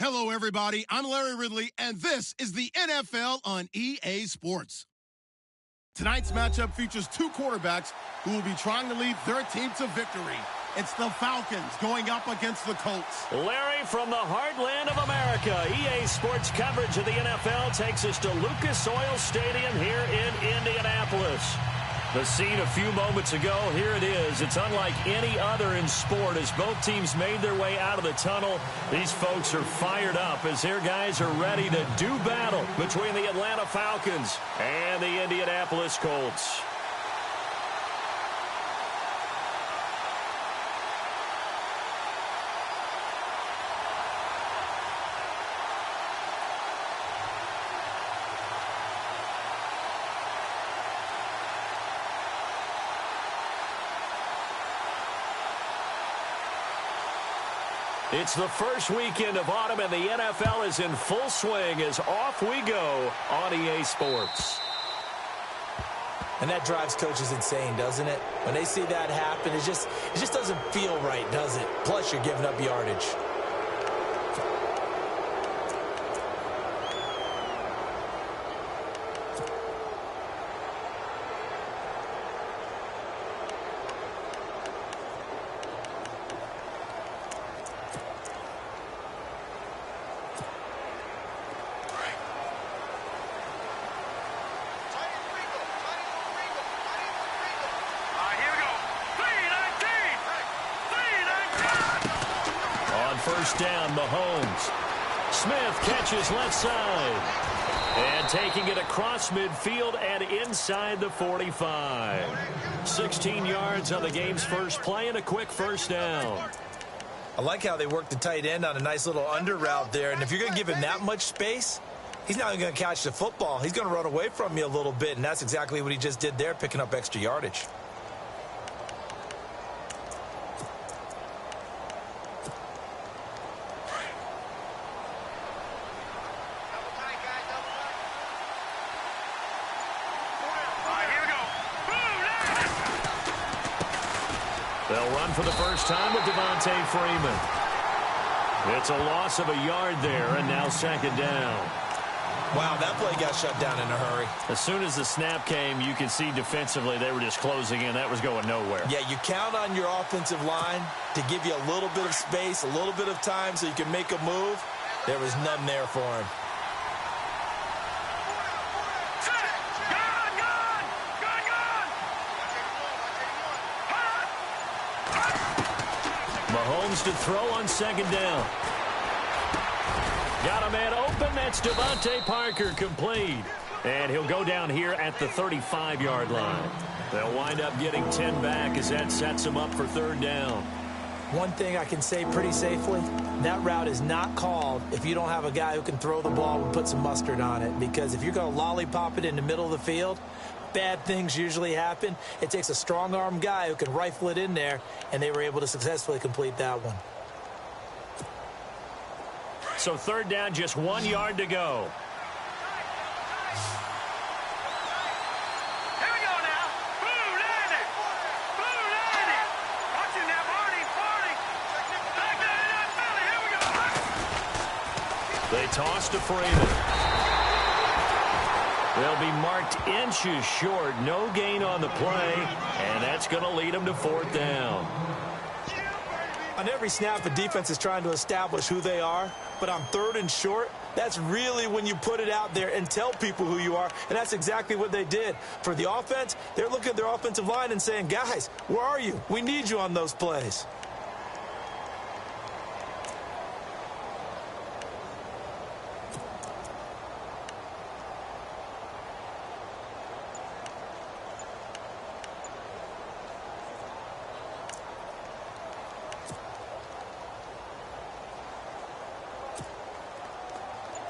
Hello, everybody. I'm Larry Ridley, and this is the NFL on EA Sports. Tonight's matchup features two quarterbacks who will be trying to lead their team to victory. It's the Falcons going up against the Colts. Larry, from the heartland of America, EA Sports coverage of the NFL takes us to Lucas Oil Stadium here in Indianapolis. The scene a few moments ago, here it is. It's unlike any other in sport as both teams made their way out of the tunnel. These folks are fired up as their guys are ready to do battle between the Atlanta Falcons and the Indianapolis Colts. It's the first weekend of autumn, and the NFL is in full swing as off we go on EA Sports. And that drives coaches insane, doesn't it? When they see that happen, it just doesn't feel right, does it? Plus, you're giving up yardage. First down, Mahomes. Smith catches left side. And taking it across midfield and inside the 45. 16 yards on the game's first play and a quick first down. I like how they work the tight end on a nice little under route there. And if you're going to give him that much space, he's not going to catch the football. He's going to run away from you a little bit, and that's exactly what he just did there, picking up extra yardage. They'll run for the first time with Devontae Freeman. It's a loss of a yard there, and now second down. Wow, that play got shut down in a hurry. As soon as the snap came, you can see defensively they were just closing in. That was going nowhere. Yeah, you count on your offensive line to give you a little bit of space, a little bit of time so you can make a move. There was none there for him. Mahomes to throw on second down. Got a man open. That's Devontae Parker, complete. And he'll go down here at the 35-yard line. They'll wind up getting 10 back as that sets him up for third down. One thing I can say pretty safely, that route is not called if you don't have a guy who can throw the ball and put some mustard on it. Because if you're going to lollipop it in the middle of the field, bad things usually happen. It takes a strong-arm guy who can rifle it in there, and they were able to successfully complete that one. So third down, just 1 yard to go. Here we go now. Boom, Landy. Boom, Landy. Watching that Barney. Back to that belly. Here we go. They toss to Freeman. They'll be marked inches short. No gain on the play, and that's going to lead them to fourth down. On every snap, a defense is trying to establish who they are, but on third and short, that's really when you put it out there and tell people who you are, and that's exactly what they did. For the offense, they're looking at their offensive line and saying, guys, where are you? We need you on those plays.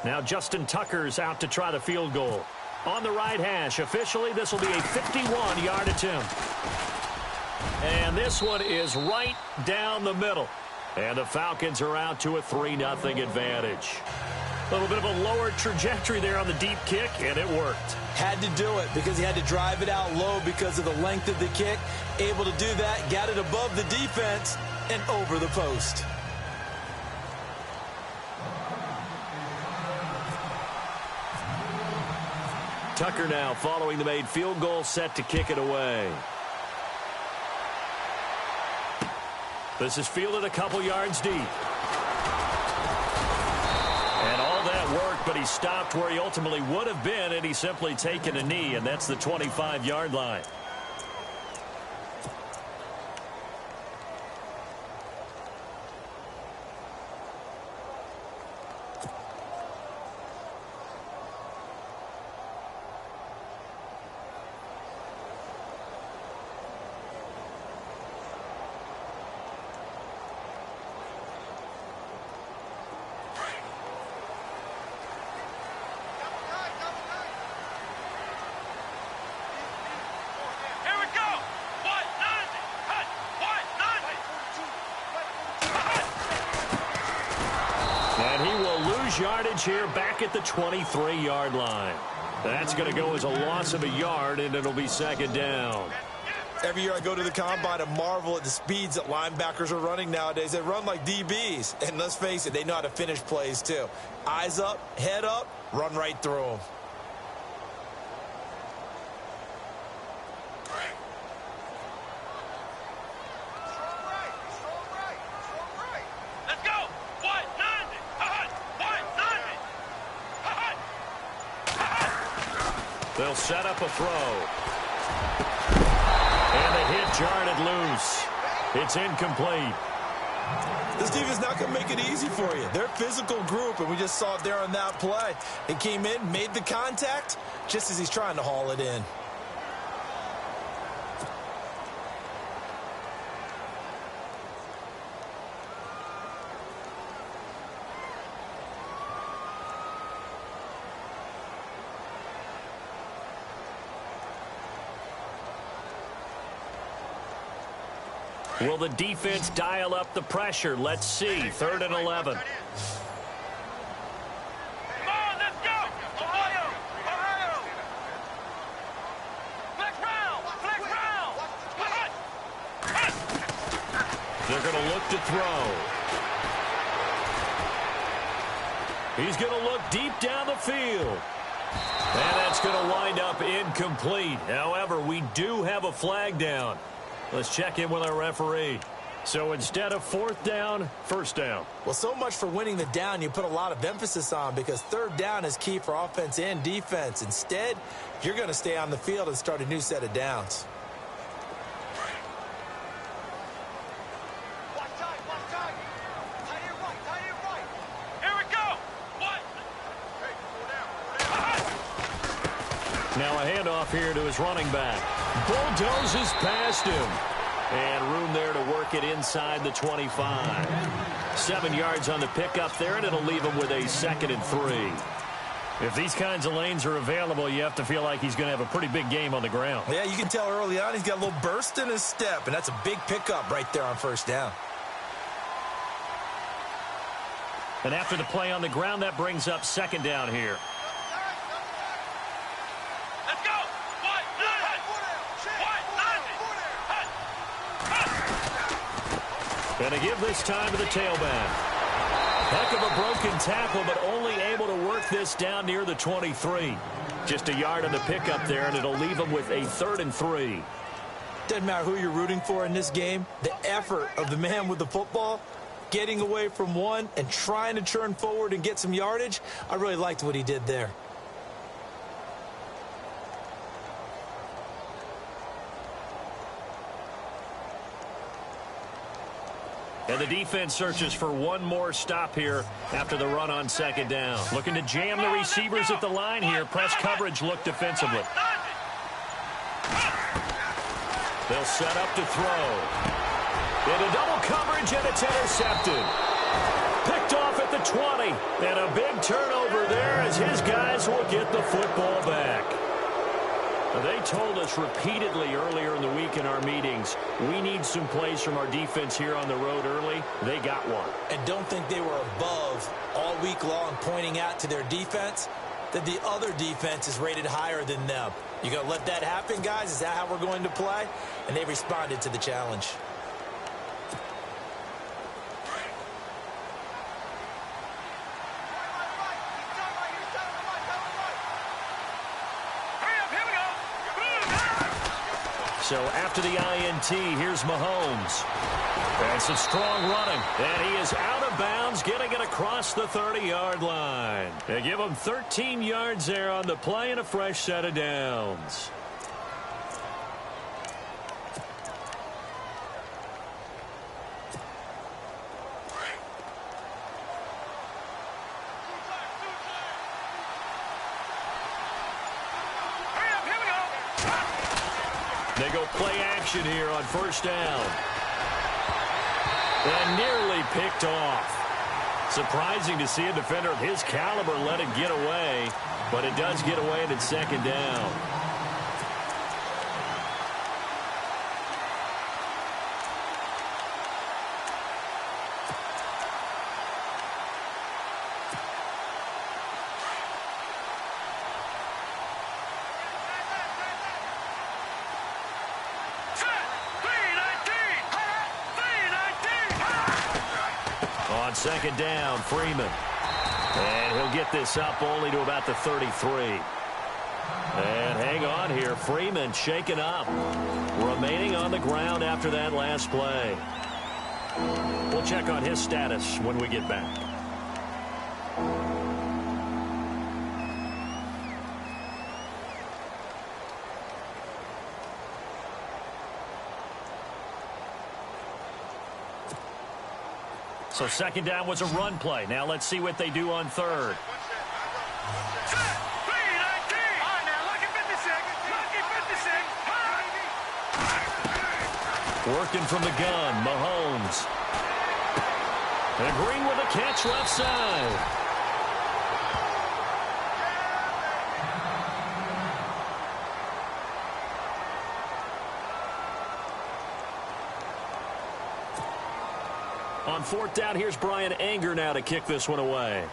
Now Justin Tucker's out to try the field goal. On the right hash, officially this will be a 51-yard attempt. And this one is right down the middle. And the Falcons are out to a 3-0 advantage. A little bit of a lower trajectory there on the deep kick, and it worked. Had to do it because he had to drive it out low because of the length of the kick. Able to do that, got it above the defense and over the post. Tucker now following the made field goal, set to kick it away. This is fielded a couple yards deep. And all that worked, but he stopped where he ultimately would have been, and he's simply taken a knee, and that's the 25-yard line. Yardage here back at the 23-yard line. That's going to go as a loss of a yard, and it'll be second down. Every year I go to the combine and marvel at the speeds that linebackers are running nowadays. They run like DBs, and let's face it, they know how to finish plays too. Eyes up, head up, run right through them. They'll set up a throw. And the hit jarred it loose. It's incomplete. This defense is not going to make it easy for you. They're a physical group, and we just saw it there on that play. He came in, made the contact, just as he's trying to haul it in. Will the defense dial up the pressure? Let's see. 3rd and 11. Come on, let's go! Ohio! Ohio! Flex round! Flex round! They're going to look to throw. He's going to look deep down the field. And that's going to wind up incomplete. However, we do have a flag down. Let's check in with our referee. So instead of 4th down, 1st down. Well, so much for winning the down you put a lot of emphasis on, because 3rd down is key for offense and defense. Instead, you're going to stay on the field and start a new set of downs. Here we go! Now a handoff here to his running back. Bulldozes past him. And room there to work it inside the 25. 7 yards on the pickup there, and it'll leave him with a 2nd and 3. If these kinds of lanes are available, you have to feel like he's going to have a pretty big game on the ground. Yeah, you can tell early on he's got a little burst in his step, and that's a big pickup right there on 1st down. And after the play on the ground, that brings up 2nd down here. And to give this time to the tailback. Heck of a broken tackle, but only able to work this down near the 23. Just a yard on the pickup there, and it'll leave him with a 3rd and 3. Doesn't matter who you're rooting for in this game. The effort of the man with the football, getting away from one and trying to turn forward and get some yardage, I really liked what he did there. And the defense searches for one more stop here after the run on 2nd down. Looking to jam the receivers at the line here. Press coverage look defensively. They'll set up to throw. Into double coverage, and it's intercepted. Picked off at the 20. And a big turnover there as his guys will get the football back. They told us repeatedly earlier in the week in our meetings, we need some plays from our defense here on the road early. They got one. And don't think they were above all week long pointing out to their defense that the other defense is rated higher than them. You going to let that happen, guys? Is that how we're going to play? And they responded to the challenge. So after the INT, here's Mahomes. And some strong running. And he is out of bounds, getting it across the 30-yard line. They give him 13 yards there on the play and a fresh set of downs. They go play action here on first down. And nearly picked off. Surprising to see a defender of his caliber let it get away, but it does get away and it's second down. Second down, Freeman. And he'll get this up only to about the 33. And hang on here. Freeman shaken up. Remaining on the ground after that last play. We'll check on his status when we get back. So second down was a run play. Now let's see what they do on third. Working from the gun, Mahomes. And Green with a catch left side. On fourth down, here's Brian Anger now to kick this one away.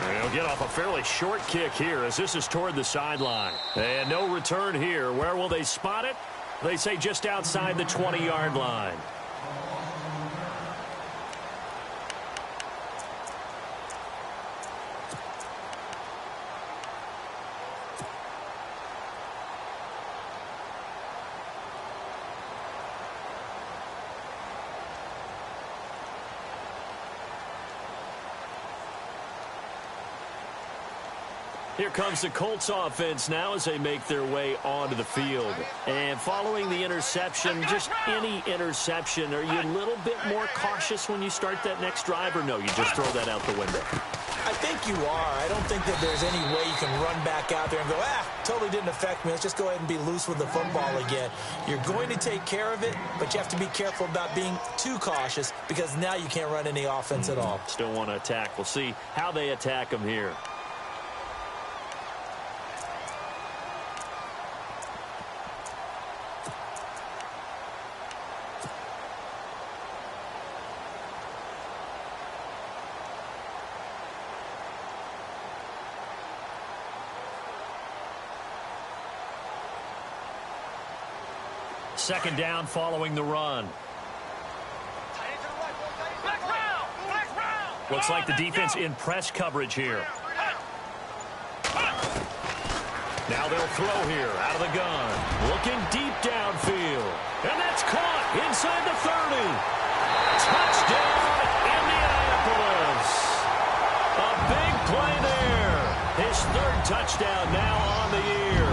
And he'll get off a fairly short kick here as this is toward the sideline. And no return here. Where will they spot it? They say just outside the 20-yard line. Here comes the Colts offense now as they make their way onto the field. And following the interception, just any interception, are you a little bit more cautious when you start that next drive, or no, you just throw that out the window? I think you are. I don't think that there's any way you can run back out there and go, totally didn't affect me. Let's just go ahead and be loose with the football again. You're going to take care of it, but you have to be careful about being too cautious because now you can't run any offense at all. Still want to attack. We'll see how they attack them here. Second down following the run. Looks like the defense in press coverage here. Now they'll throw here out of the gun. Looking deep downfield. And that's caught inside the 30. Touchdown, Indianapolis. A big play there. His third touchdown now on the year.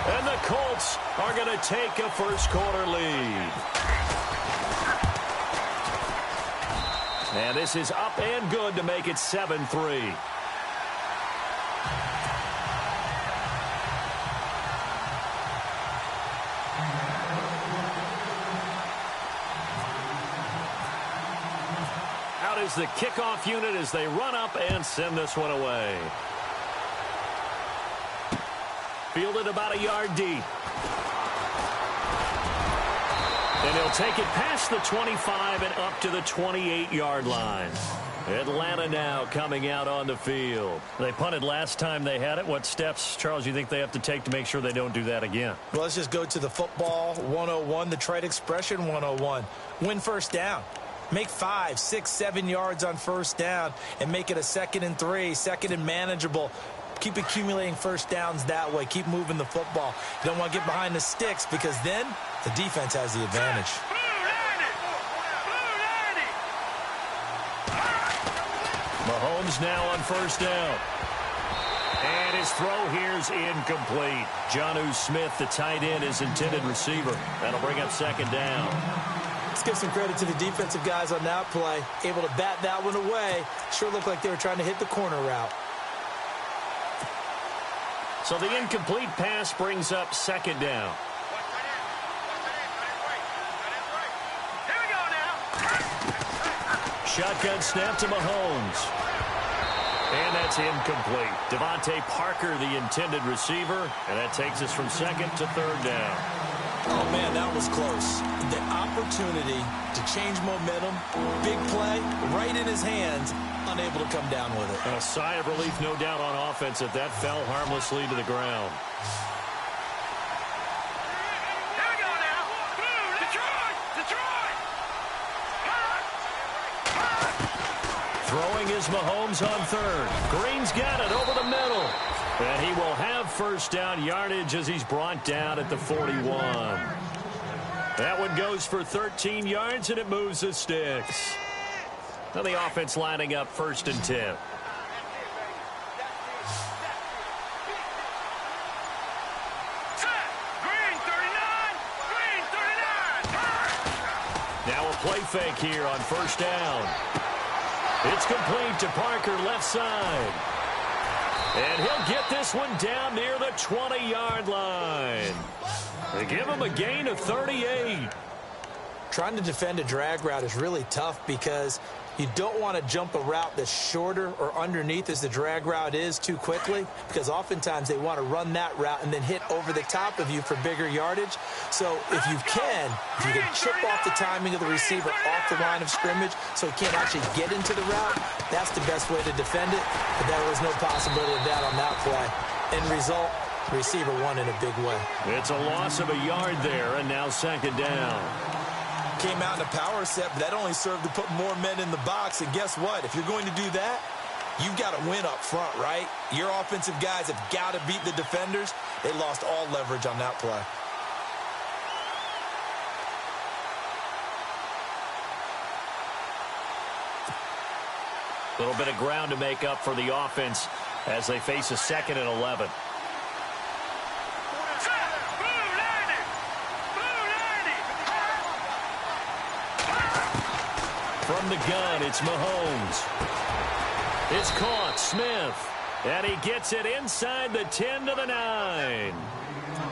And the Colts are going to take a first-quarter lead. And this is up and good to make it 7-3. Out is the kickoff unit as they run up and send this one away. Fielded about a yard deep. And he'll take it past the 25 and up to the 28-yard line. Atlanta now coming out on the field. They punted last time they had it. What steps, Charles, you think they have to take to make sure they don't do that again? Well, let's just go to the football 101, the trite expression 101. Win first down. Make 5, 6, 7 yards on first down and make it a 2nd and 3, 2nd and manageable. Keep accumulating first downs that way. Keep moving the football. You don't want to get behind the sticks because then the defense has the advantage. Mahomes now on first down. And his throw here's incomplete. Jonnu Smith, the tight end, his intended receiver. That'll bring up 2nd down. Let's give some credit to the defensive guys on that play. Able to bat that one away. Sure looked like they were trying to hit the corner route. So the incomplete pass brings up 2nd down. Here we go now. Shotgun snap to Mahomes. And that's incomplete. Devontae Parker, the intended receiver. And that takes us from 2nd to 3rd down. Oh, man, that was close. The opportunity to change momentum, big play, right in his hands, unable to come down with it. A sigh of relief, no doubt, on offense that fell harmlessly to the ground. Here we go now. Detroit! Detroit! Throwing is Mahomes on 3rd. Green's got it over the middle. And he will have first down yardage as he's brought down at the 41. That one goes for 13 yards, and it moves the sticks. Now the offense lining up 1st and 10. Green 39! Green 39! Now a play fake here on first down. It's complete to Parker, left side. And he'll get this one down near the 20-yard line. They give him a gain of 38. Trying to defend a drag route is really tough because you don't want to jump a route that's shorter or underneath as the drag route is too quickly, because oftentimes they want to run that route and then hit over the top of you for bigger yardage. So if you can chip off the timing of the receiver off the line of scrimmage so he can't actually get into the route, that's the best way to defend it. But there was no possibility of that on that play. End result, the receiver won in a big way. It's a loss of a yard there, and now 2nd down. Came out in a power set, but that only served to put more men in the box. And guess what? If you're going to do that, you've got to win up front, right? Your offensive guys have got to beat the defenders. They lost all leverage on that play. A little bit of ground to make up for the offense as they face a 2nd and 11. From the gun, it's Mahomes. It's caught, Smith. And he gets it inside the 10 to the 9.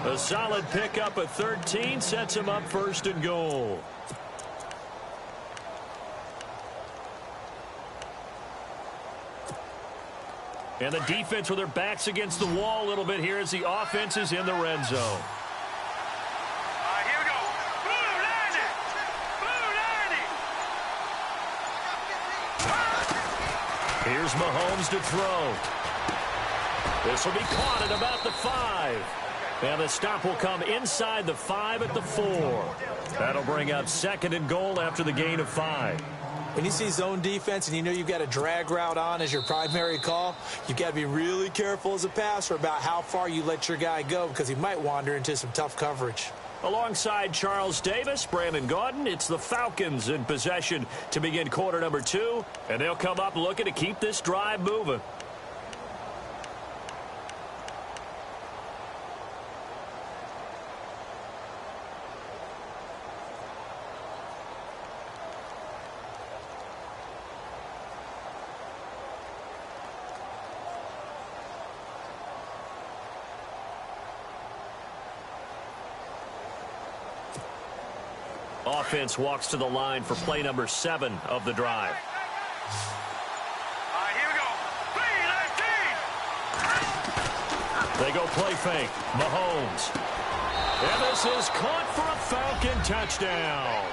A solid pickup at 13 sets him up 1st and goal. And the defense with their backs against the wall a little bit here as the offense is in the red zone. Here we go. Here's Mahomes to throw. This will be caught at about the 5. And the stop will come inside the 5 at the 4. That'll bring up 2nd and goal after the gain of 5. When you see zone defense and you know you've got a drag route on as your primary call, you've got to be really careful as a passer about how far you let your guy go because he might wander into some tough coverage. Alongside Charles Davis, Brandon Gaudin, it's the Falcons in possession to begin quarter number 2, and they'll come up looking to keep this drive moving. Offense walks to the line for play number 7 of the drive. Here we go. 3-19. They go play fake. Mahomes. And this is caught for a Falcon touchdown.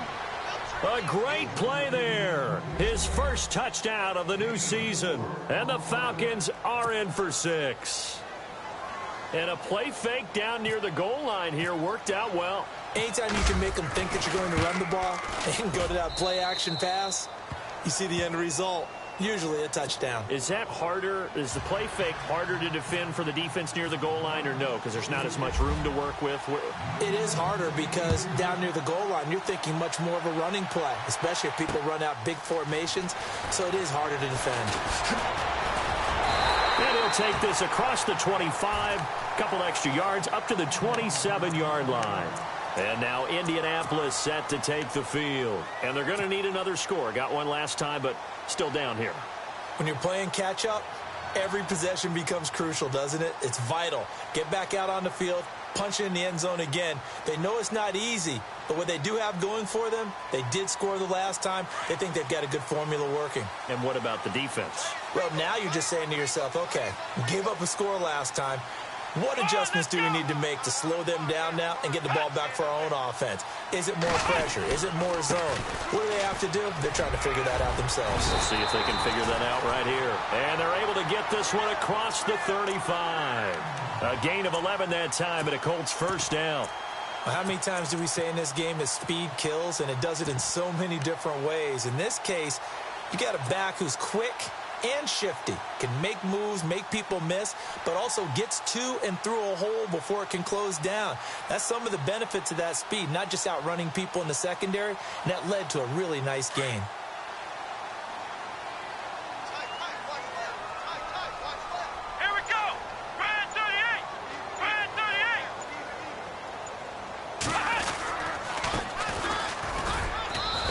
A great play there. His first touchdown of the new season. And the Falcons are in for 6. And a play fake down near the goal line here worked out well. Anytime you can make them think that you're going to run the ball and go to that play-action pass, you see the end result, usually a touchdown. Is that harder? Is the play fake harder to defend for the defense near the goal line or no? Because there's not as much room to work with? It is harder because down near the goal line, you're thinking much more of a running play, especially if people run out big formations. So it is harder to defend. And he'll take this across the 25, couple extra yards up to the 27-yard line. And now Indianapolis set to take the field. And they're going to need another score. Got one last time, but still down here. When you're playing catch-up, every possession becomes crucial, doesn't it? It's vital. Get back out on the field, punch it in the end zone again. They know it's not easy, but what they do have going for them, they did score the last time. They think they've got a good formula working. And what about the defense? Well, now you're just saying to yourself, okay, gave up a score last time. What adjustments do we need to make to slow them down now and get the ball back for our own offense? Is it more pressure? Is it more zone? What do they have to do? They're trying to figure that out themselves. We'll see if they can figure that out right here. And they're able to get this one across the 35. A gain of 11 that time and a Colts first down. Well, how many times do we say in this game that speed kills, and it does it in so many different ways? In this case, you got a back who's quick and shifty, can make moves, make people miss, but also gets to and through a hole before it can close down. That's some of the benefits of that speed, not just outrunning people in the secondary, and that led to a really nice gain. Here we go. Brand 38. Brand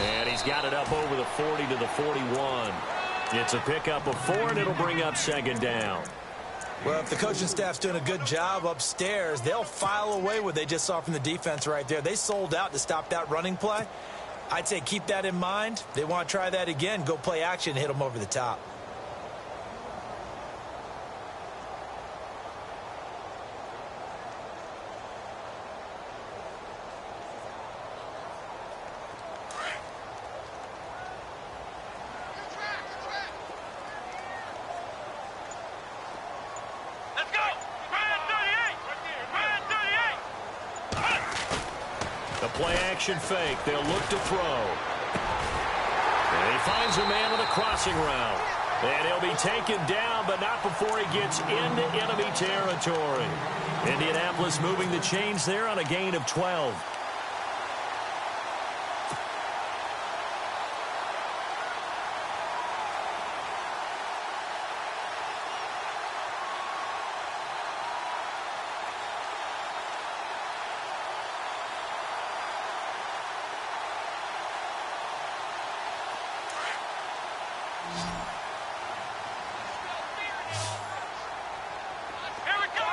38. And he's got it up over the 40 to the 41. It's a pickup of 4, and it'll bring up second down. Well, if the coaching staff's doing a good job upstairs, they'll file away what they just saw from the defense right there. They sold out to stop that running play. I'd say keep that in mind. They want to try that again, go play action, hit them over the top. Let's go. Brand 38. Brand 38. The play-action fake. They'll look to throw. And he finds a man on the crossing route. And he'll be taken down, but not before he gets into enemy territory. Indianapolis moving the chains there on a gain of 12. Here we go.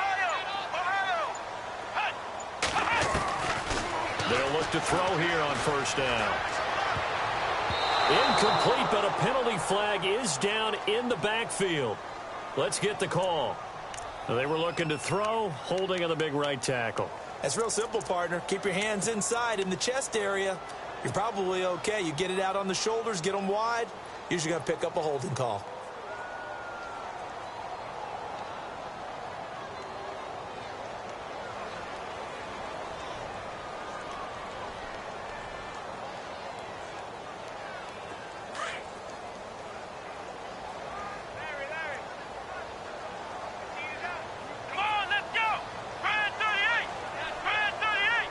Ohio. They'll look to throw here on first down. Incomplete, but a penalty flag is down in the backfield. Let's get the call. They were looking to throw, holding on the big right tackle. That's real simple, partner. Keep your hands inside in the chest area. You're probably okay. You get it out on the shoulders, get them wide. Usually going to pick up a holding call. Come on, let's go. Brand 38. Brand 38.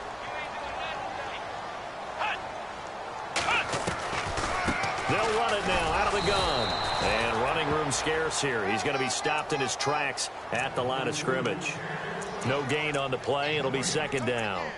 They'll run it now out of the gun. And running room scarce here. He's going to be stopped in his tracks at the line of scrimmage. No gain on the play. It'll be second down.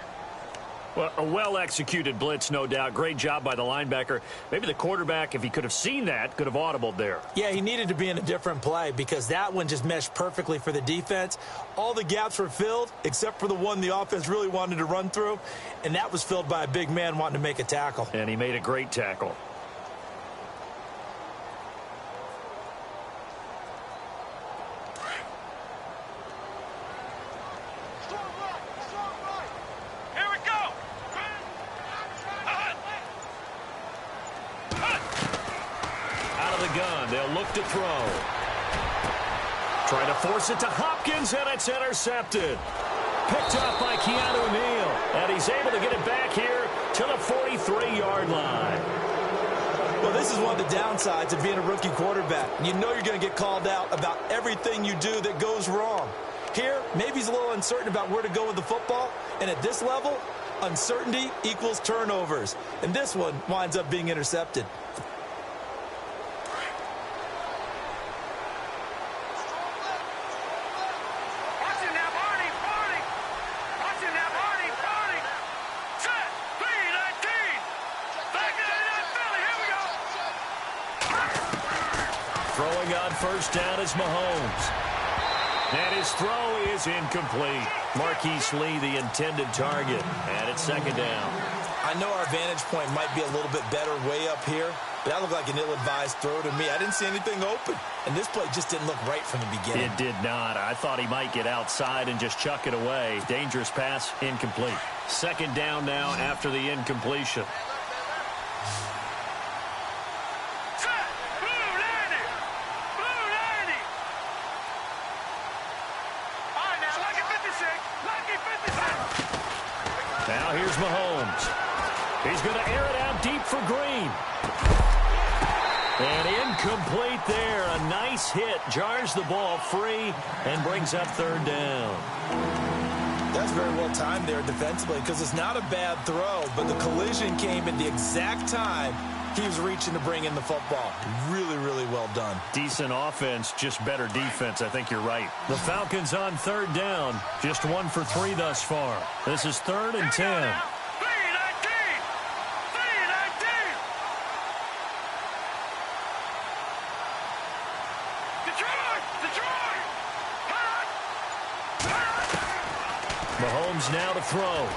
Well, a well-executed blitz, no doubt. Great job by the linebacker. Maybe the quarterback, if he could have seen that, could have audibled there. Yeah, he needed to be in a different play because that one just meshed perfectly for the defense. All the gaps were filled except for the one the offense really wanted to run through, and that was filled by a big man wanting to make a tackle. And he made a great tackle. Here we go. Out of the gun, they'll look to throw. Trying to force it to Hopkins, and it's intercepted. Picked off by Keanu Neal, and he's able to get it back here to the 43-yard line. Well, this is one of the downsides of being a rookie quarterback. You know you're going to get called out about everything you do that goes wrong. Here, maybe he's a little uncertain about where to go with the football, and at this level, uncertainty equals turnovers. And this one winds up being intercepted. Throwing on first down is Mahomes. And his throw is incomplete. Marquise Lee, the intended target. And it's second down. I know our vantage point might be a little bit better way up here, but that looked like an ill-advised throw to me. I didn't see anything open, and this play just didn't look right from the beginning. It did not. I thought he might get outside and just chuck it away. Dangerous pass, incomplete. Second down now after the incompletion. Now here's Mahomes. He's going to air it out deep for Green. And incomplete there. A nice hit. Jars the ball free and brings up third down. That's very well timed there defensively because it's not a bad throw, but the collision came at the exact time he was reaching to bring in the football. Really, really well done. Decent offense, just better defense. I think you're right. The Falcons on third down. Just 1 for 3 thus far. This is 3rd and 10. Mahomes now to throw.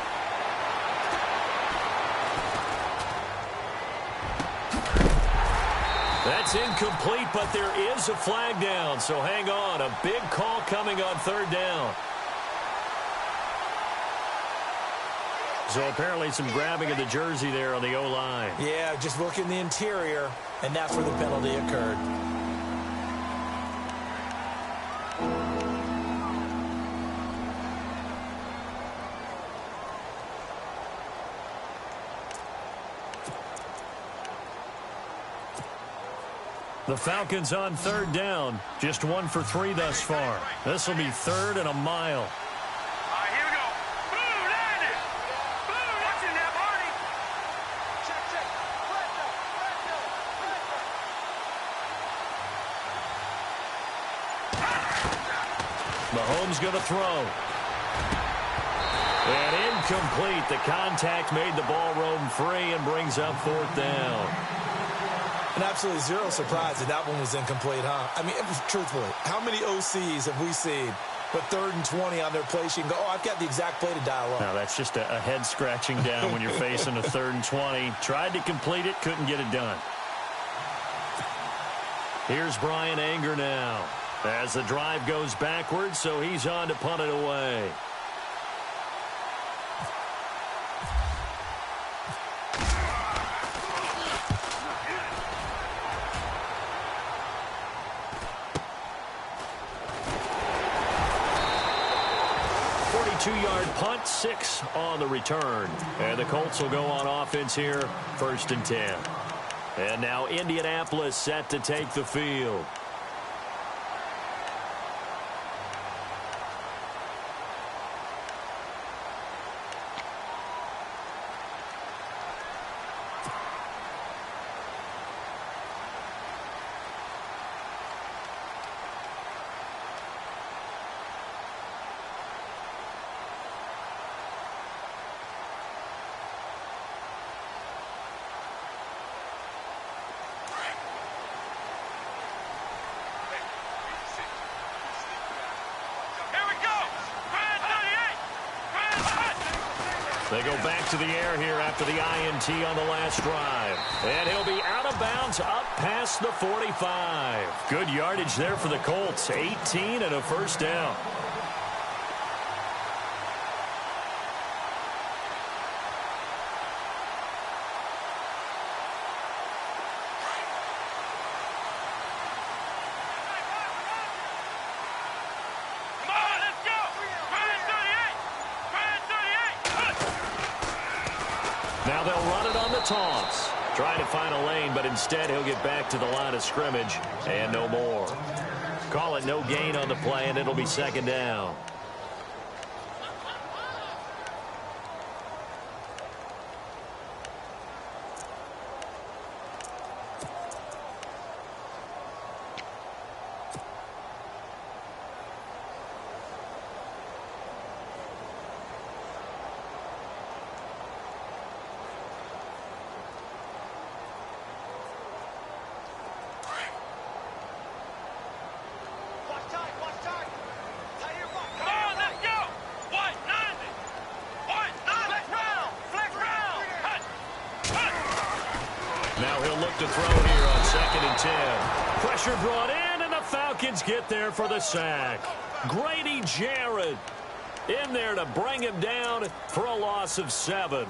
That's incomplete, but there is a flag down, so hang on. A big call coming on third down. So apparently some grabbing of the jersey there on the O-line. Yeah, just look in the interior, and that's where the penalty occurred. The Falcons on third down. Just 1 for 3 thus far. This will be 3rd and a mile. All right, here we go. Boom, land it. Boom, watching that, Barney. Check. Mahomes going to throw. And incomplete. The contact made the ball roam free and brings up 4th down. And absolutely zero surprise that that one was incomplete, huh? I mean, truthfully, how many OCs have we seen with 3rd and 20 on their play sheet and go, oh, I've got the exact play to dial up? Now, that's just a head scratching down when you're facing a 3rd and 20. Tried to complete it, couldn't get it done. Here's Brian Anger now as the drive goes backwards, so he's on to punt it away. Two-yard punt, 6 on the return. And the Colts will go on offense here, 1st and 10. And now Indianapolis set to take the field. They go back to the air here after the INT on the last drive. And he'll be out of bounds up past the 45. Good yardage there for the Colts. 18 and a first down. Now they'll run it on the toss. Trying to find a lane, but instead he'll get back to the line of scrimmage and no more. Call it no gain on the play, and it'll be second down. Now he'll look to throw here on 2nd and 10. Pressure brought in, and the Falcons get there for the sack. Grady Jarrett in there to bring him down for a loss of 7.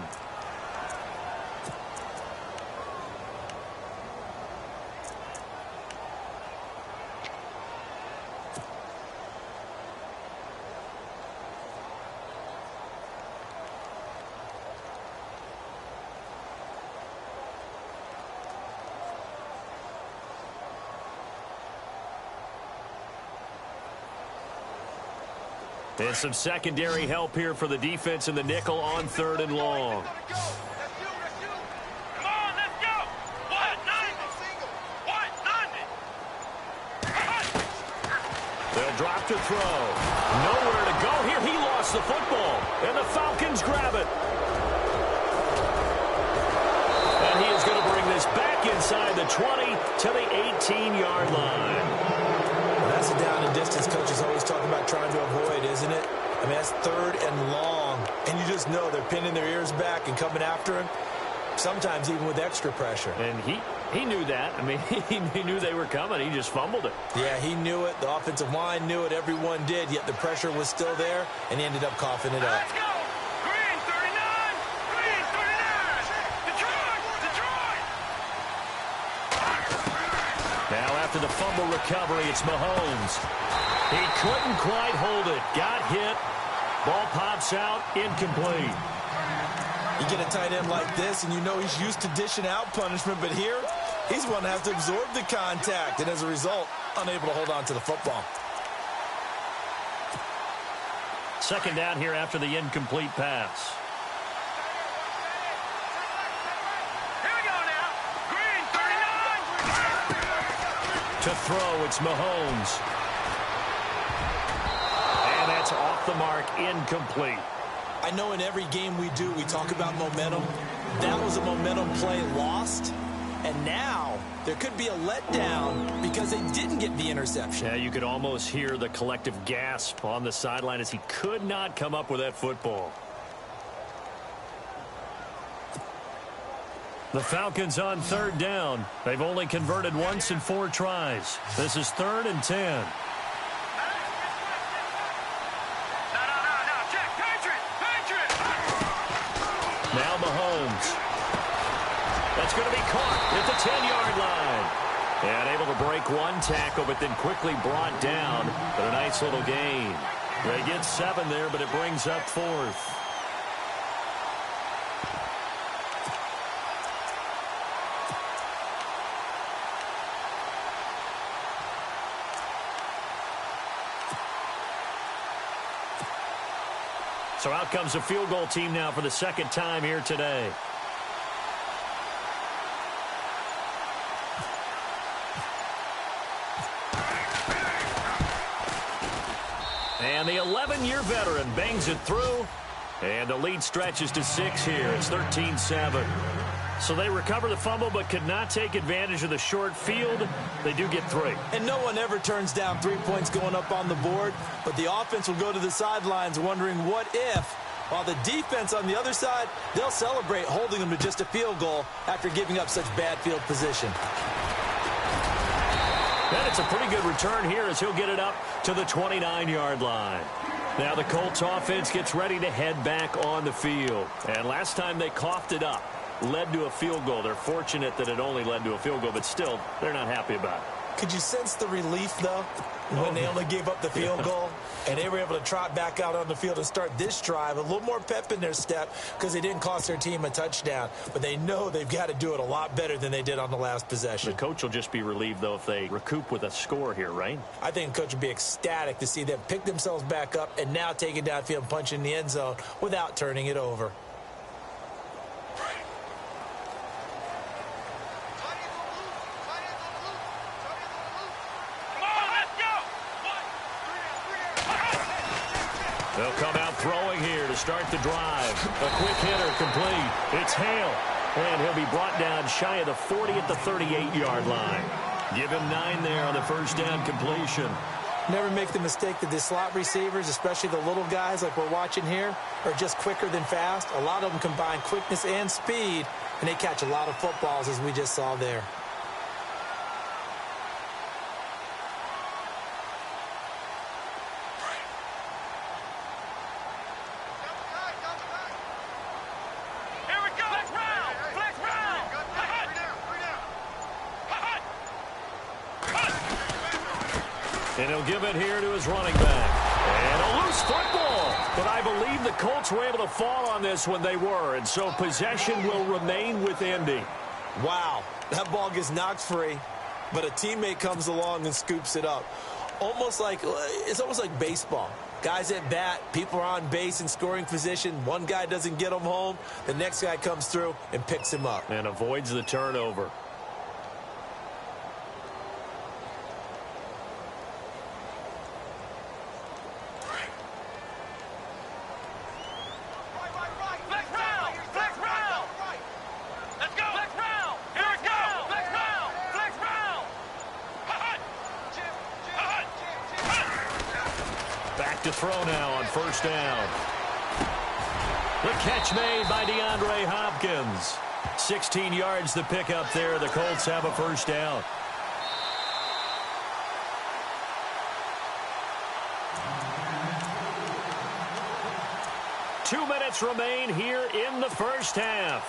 And some secondary help here for the defense in the nickel on 3rd and long. Come on, let's go. What? 90. What? 90. They'll drop to throw. Nowhere to go here. He lost the football. And the Falcons grab it. And he is going to bring this back inside the 20 to the 18-yard line. That's a down and distance coaches always talk about trying to avoid, isn't it? I mean, that's 3rd and long. And you just know they're pinning their ears back and coming after him, sometimes even with extra pressure. And he knew that. I mean, he knew they were coming. He just fumbled it. Yeah, he knew it. The offensive line knew it. Everyone did, yet the pressure was still there, and he ended up coughing it up. Let's go. Green 39. Green 39. Detroit. Now after the fumble recovery, it's Mahomes. He couldn't quite hold it. Got hit. Ball pops out. Incomplete. You get a tight end like this, and you know he's used to dishing out punishment, but here, he's one that has to absorb the contact, and as a result, unable to hold on to the football. Second down here after the incomplete pass. Here we go now. Green 39. To throw, it's Mahomes. And that's off the mark, incomplete. I know in every game we do, we talk about momentum. That was a momentum play lost. And now there could be a letdown because they didn't get the interception. Yeah, you could almost hear the collective gasp on the sideline as he could not come up with that football. The Falcons on 3rd down. They've only converted once in 4 tries. This is 3rd and 10. Now Mahomes. That's going to be caught at the 10-yard line. And able to break one tackle, but then quickly brought down. But a nice little gain. They get 7 there, but it brings up 4th. So out comes the field goal team now for the 2nd time here today. And the 11-year veteran bangs it through. And the lead stretches to 6 here. It's 13-7. So they recover the fumble but could not take advantage of the short field. They do get 3. And no one ever turns down 3 points going up on the board, but the offense will go to the sidelines wondering what if, while the defense on the other side, they'll celebrate holding them to just a field goal after giving up such bad field position. And it's a pretty good return here as he'll get it up to the 29-yard line. Now the Colts offense gets ready to head back on the field. And last time they coughed it up, led to a field goal. They're fortunate that it only led to a field goal, but still, they're not happy about it. Could you sense the relief, though, when they only gave up the field goal and they were able to trot back out on the field and start this drive? A little more pep in their step because they didn't cost their team a touchdown. But they know they've got to do it a lot better than they did on the last possession. The coach will just be relieved, though, if they recoup with a score here, right? I think the coach would be ecstatic to see them pick themselves back up and now take it downfield and punch in the end zone without turning it over. They'll come out throwing here to start the drive. A quick hitter complete. It's Hale. And he'll be brought down shy of the 40 at the 38-yard line. Give him 9 there on the first down completion. Never make the mistake that the slot receivers, especially the little guys like we're watching here, are just quicker than fast. A lot of them combine quickness and speed, and they catch a lot of footballs, as we just saw there. And he'll give it here to his running back. And a loose football. But I believe the Colts were able to fall on this when they were. And so possession will remain with Indy. Wow, that ball gets knocked free, but a teammate comes along and scoops it up. It's almost like baseball. Guys at bat, people are on base in scoring position. One guy doesn't get him home. The next guy comes through and picks him up. And avoids the turnover. Back to throw now on first down. The catch made by DeAndre Hopkins. 16 yards to pick up there. The Colts have a first down. Two minutes remain here in the first half.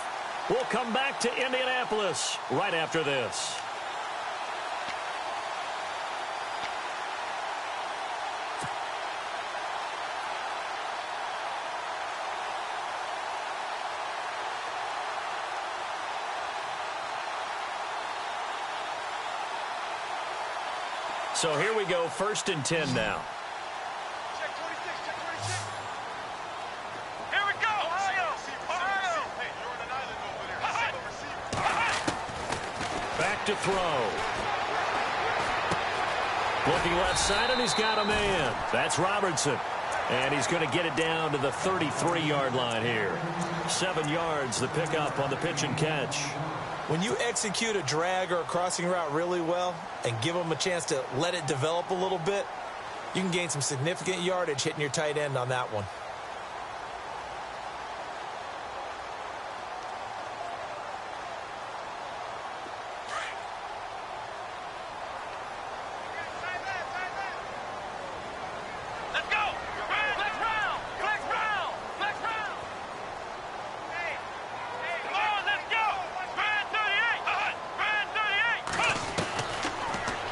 We'll come back to Indianapolis right after this. So here we go, 1st and 10 now. Check 26, check 26. Here we go. Ohio. Hey, you're on an island over there. Back to throw. Looking left side, and he's got a man. That's Robertson. And he's going to get it down to the 33-yard line here. 7 yards, the pickup on the pitch and catch. When you execute a drag or a crossing route really well and give them a chance to let it develop a little bit, you can gain some significant yardage hitting your tight end on that one. Let's go. Flex round. Flex round. Flex round. Hey, come on, let's go. Brand 38. Brand 38.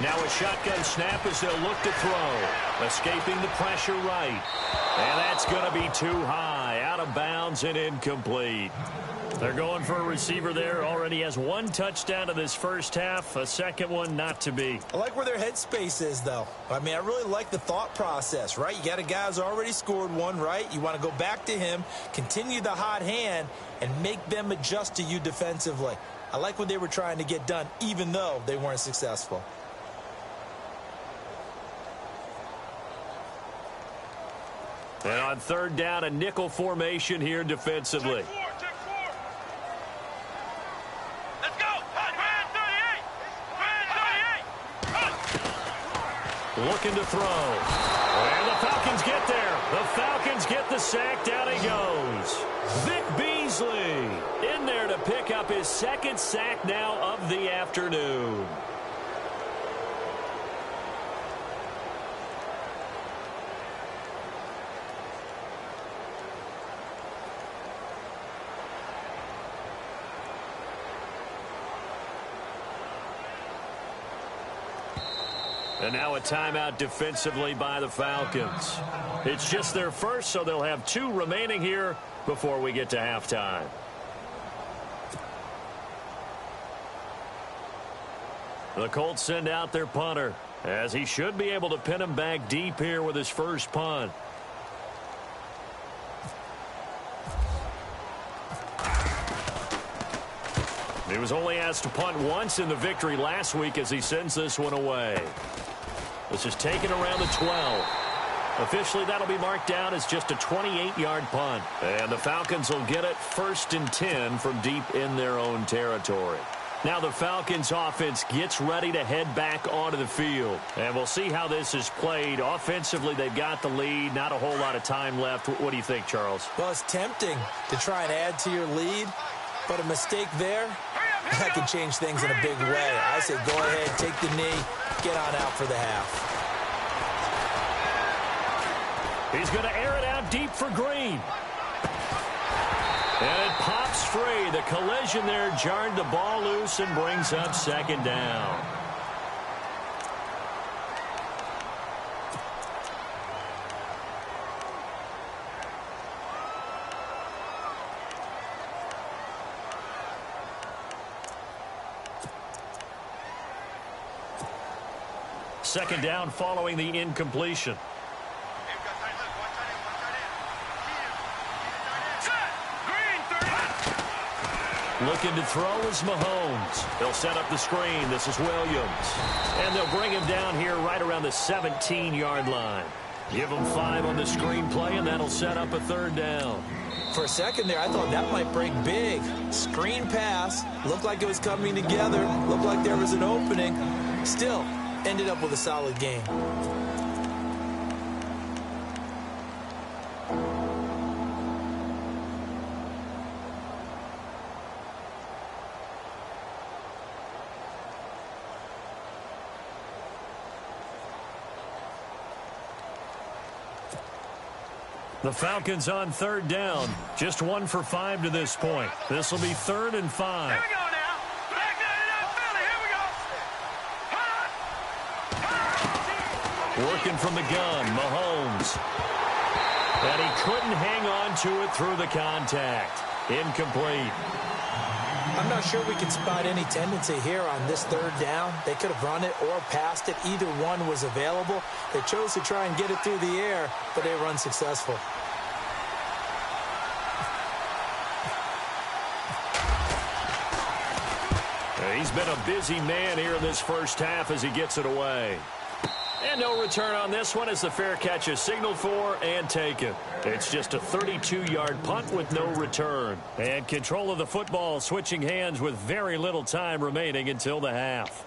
Now a shotgun snap as they'll look to throw. Escaping the pressure right. And that's going to be too high. Out of bounds and incomplete. They're going for a receiver there. Already has 1 touchdown in this first half. A second one not to be. I like where their headspace is, though. I mean, I really like the thought process, right? You got a guy who's already scored one, right? You want to go back to him, continue the hot hand, and make them adjust to you defensively. I like what they were trying to get done, even though they weren't successful. And on 3rd down, a nickel formation here defensively. Check 4. Let's go. Brand 38. Brand 38. Looking to throw. And the Falcons get there. The Falcons get the sack. Down he goes. Vic Beasley in there to pick up his 2nd sack now of the afternoon. And now a timeout defensively by the Falcons. It's just their first, so they'll have 2 remaining here before we get to halftime. The Colts send out their punter, as he should be able to pin him back deep here with his first punt. He was only asked to punt once in the victory last week as he sends this one away. This is taken around the 12. Officially, that'll be marked down as just a 28-yard punt. And the Falcons will get it 1st and 10 from deep in their own territory. Now the Falcons offense gets ready to head back onto the field. And we'll see how this is played. Offensively, they've got the lead. Not a whole lot of time left. What do you think, Charles? Well, it's tempting to try and add to your lead, but a mistake there, that can change things in a big way. I say go ahead, take the knee, get on out for the half. He's going to air it out deep for Green. And it pops free. The collision there jarred the ball loose and brings up 2nd down. Second down following the incompletion. Looking to throw is Mahomes. They'll set up the screen. This is Williams. And they'll bring him down here right around the 17-yard line. Give him 5 on the screen play, and that'll set up a 3rd down. For a second there, I thought that might break big. Screen pass. Looked like it was coming together. Looked like there was an opening. Still, ended up with a solid game. The Falcons on 3rd down. Just 1 for 5 to this point. This will be 3rd and 5. Here we go now. Back it up, Philly. Here we go. Working from the gun, Mahomes. And he couldn't hang on to it through the contact. Incomplete. I'm not sure we can spot any tendency here on this 3rd down. They could have run it or passed it. Either one was available. They chose to try and get it through the air, but they were unsuccessful. He's been a busy man here in this first half as he gets it away. And no return on this one as the fair catch is signaled for and taken. It's just a 32-yard punt with no return. And control of the football switching hands with very little time remaining until the half.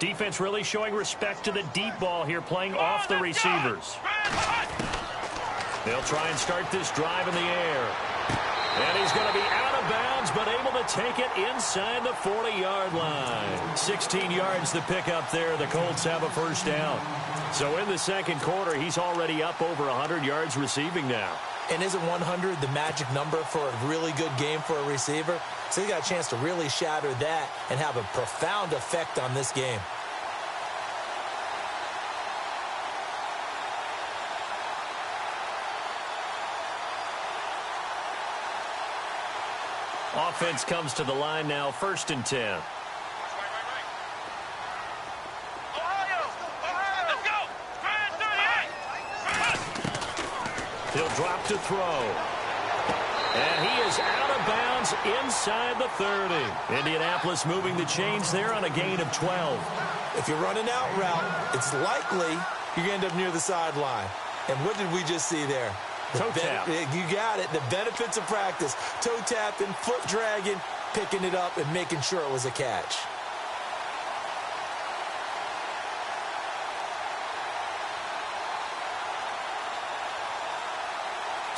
Defense really showing respect to the deep ball here, playing off the receivers. They'll try and start this drive in the air. And he's going to be out of bounds, but able to take it inside the 40-yard line. 16 yards to pick up there. The Colts have a 1st down. So in the 2nd quarter, he's already up over 100 yards receiving now. And isn't 100 the magic number for a really good game for a receiver? So he got a chance to really shatter that and have a profound effect on this game. Offense comes to the line now, 1st and 10. Ohio! Let's go! Grand 38! He'll drop to throw. And he is out of bounds inside the 30. Indianapolis moving the chains there on a gain of 12. If you're running out route, it's likely you're going to end up near the sideline. And what did we just see there? Toe tap. You got it. The benefits of practice. Toe tapping, foot dragging, picking it up, and making sure it was a catch.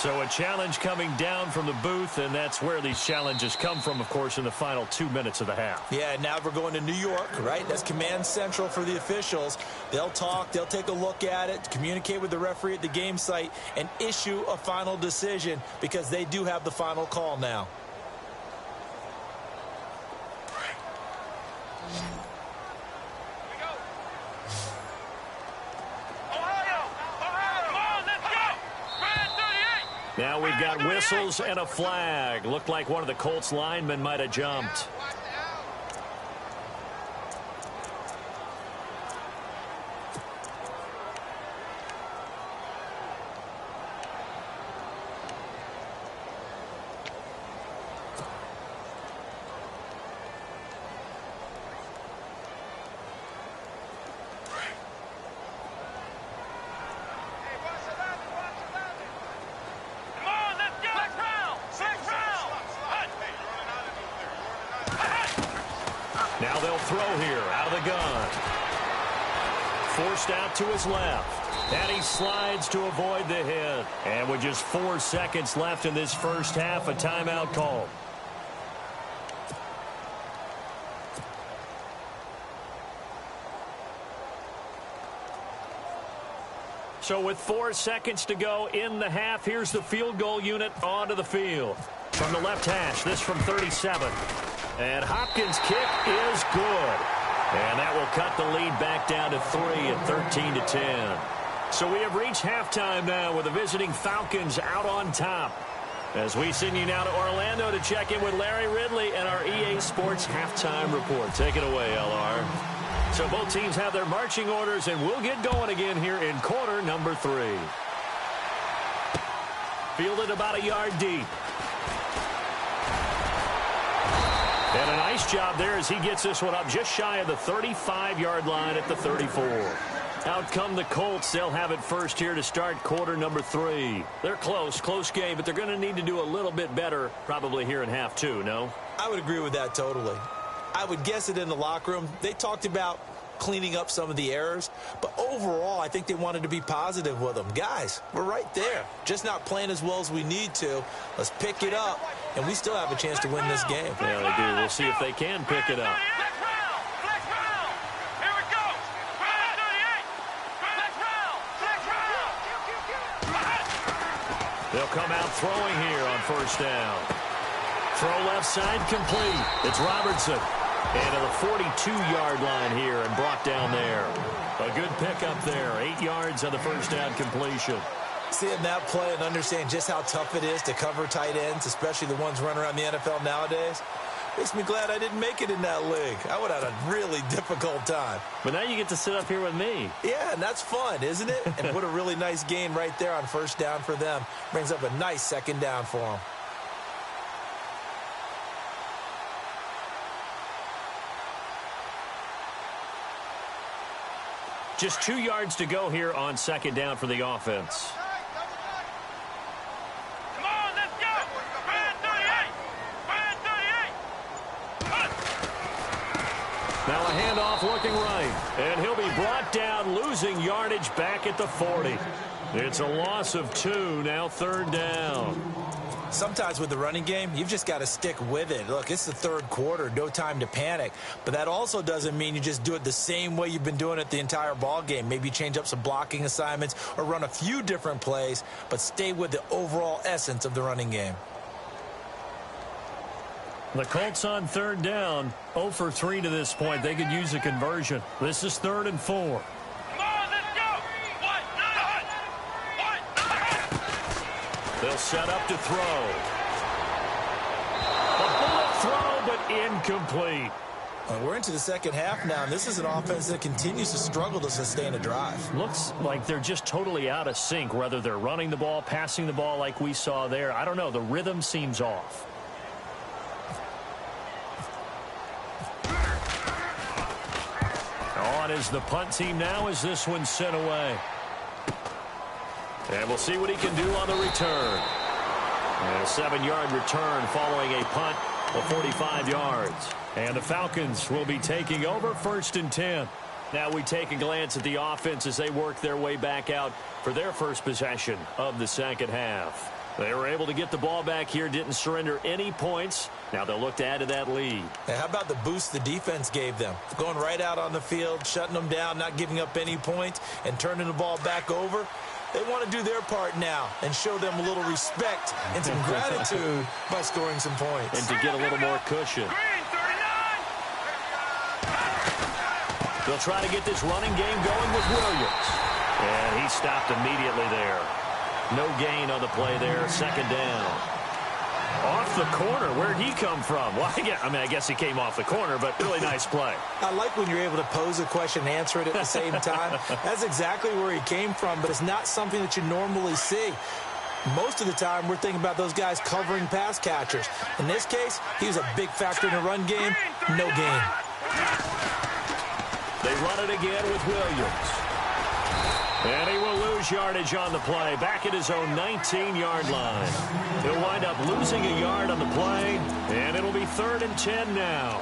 So a challenge coming down from the booth, and that's where these challenges come from, of course, in the final 2 minutes of the half. Yeah, now we're going to New York, right? That's command central for the officials. They'll talk, they'll take a look at it, communicate with the referee at the game site, and issue a final decision because they do have the final call now. Now we've got whistles and a flag. Looked like one of the Colts linemen might have jumped. Now they'll throw here out of the gun. Forced out to his left. And he slides to avoid the hit. And with just 4 seconds left in this first half, a timeout called. So with 4 seconds to go in the half, here's the field goal unit onto the field. From the left hash, this from 37. And Hopkins' kick is good. And that will cut the lead back down to 3 at 13-10. So we have reached halftime now with the visiting Falcons out on top. As we send you now to Orlando to check in with Larry Ridley and our EA Sports halftime report. Take it away, LR. So both teams have their marching orders, and we'll get going again here in quarter number 3. Fielded about a yard deep. And a nice job there as he gets this one up just shy of the 35-yard line at the 34. Out come the Colts. They'll have it first here to start quarter number 3. They're close game, but they're going to need to do a little bit better probably here in half 2, no? I would agree with that totally. I would guess it in the locker room. They talked about cleaning up some of the errors, but overall, I think they wanted to be positive with them. Guys, we're right there. Just not playing as well as we need to. Let's pick it up, and we still have a chance to win this game. Yeah, they do. We'll see if they can pick it up. They'll come out throwing here on first down. Throw left side complete. It's Robertson. And to the 42-yard line here and brought down there. A good pickup there. 8 yards on the first down completion. Seeing that play and understanding just how tough it is to cover tight ends, especially the ones running around the NFL nowadays, makes me glad I didn't make it in that league. I would have had a really difficult time. But now you get to sit up here with me. Yeah, and that's fun, isn't it? And what a really nice gain right there on first down for them. Brings up a nice second down for them. Just 2 yards to go here on second down for the offense. Come on, let's go! Brand 38! Brand 38! Now a handoff looking right. And he'll be brought down, losing yardage back at the 40. It's a loss of 2, now third down. Sometimes with the running game, you've just got to stick with it. Look, it's the third quarter, no time to panic. But that also doesn't mean you just do it the same way you've been doing it the entire ball game. Maybe change up some blocking assignments or run a few different plays, but stay with the overall essence of the running game. The Colts on third down, 0 for 3 to this point. They could use a conversion. This is 3rd and 4. They'll set up to throw. A bullet throw, but incomplete. We're into the second half now, and this is an offense that continues to struggle to sustain a drive. Looks like they're just totally out of sync, whether they're running the ball, passing the ball like we saw there. I don't know. The rhythm seems off. On is the punt team now as this one's sent away. And we'll see what he can do on the return. And a 7-yard return following a punt of 45 yards. And the Falcons will be taking over 1st and 10. Now we take a glance at the offense as they work their way back out for their first possession of the second half. They were able to get the ball back here, didn't surrender any points. Now they'll look to add to that lead. Hey, how about the boost the defense gave them? Going right out on the field, shutting them down, not giving up any points, and turning the ball back over. They want to do their part now and show them a little respect and some gratitude by scoring some points. And to get a little more cushion. They'll try to get this running game going with Williams. And he stopped immediately there. No gain on the play there. Second down. Off the corner. Where'd he come from? Well, I guess he came off the corner, but really nice play. I like when you're able to pose a question and answer it at the same time. That's exactly where he came from, but it's not something that you normally see. Most of the time, we're thinking about those guys covering pass catchers. In this case, he was a big factor in the run game. No gain. They run it again with Williams. And he will lose yardage on the play. Back at his own 19-yard line. He'll wind up losing a yard on the play, and it'll be 3rd and 10 now.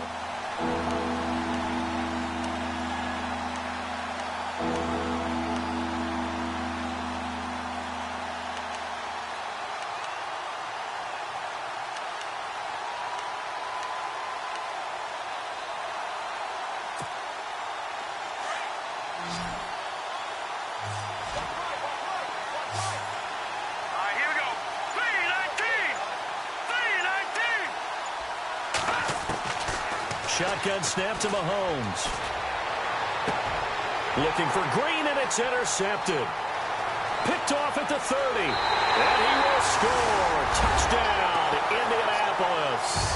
Shotgun snap to Mahomes. Looking for Green, and it's intercepted. Picked off at the 30. And he will score. Touchdown, Indianapolis.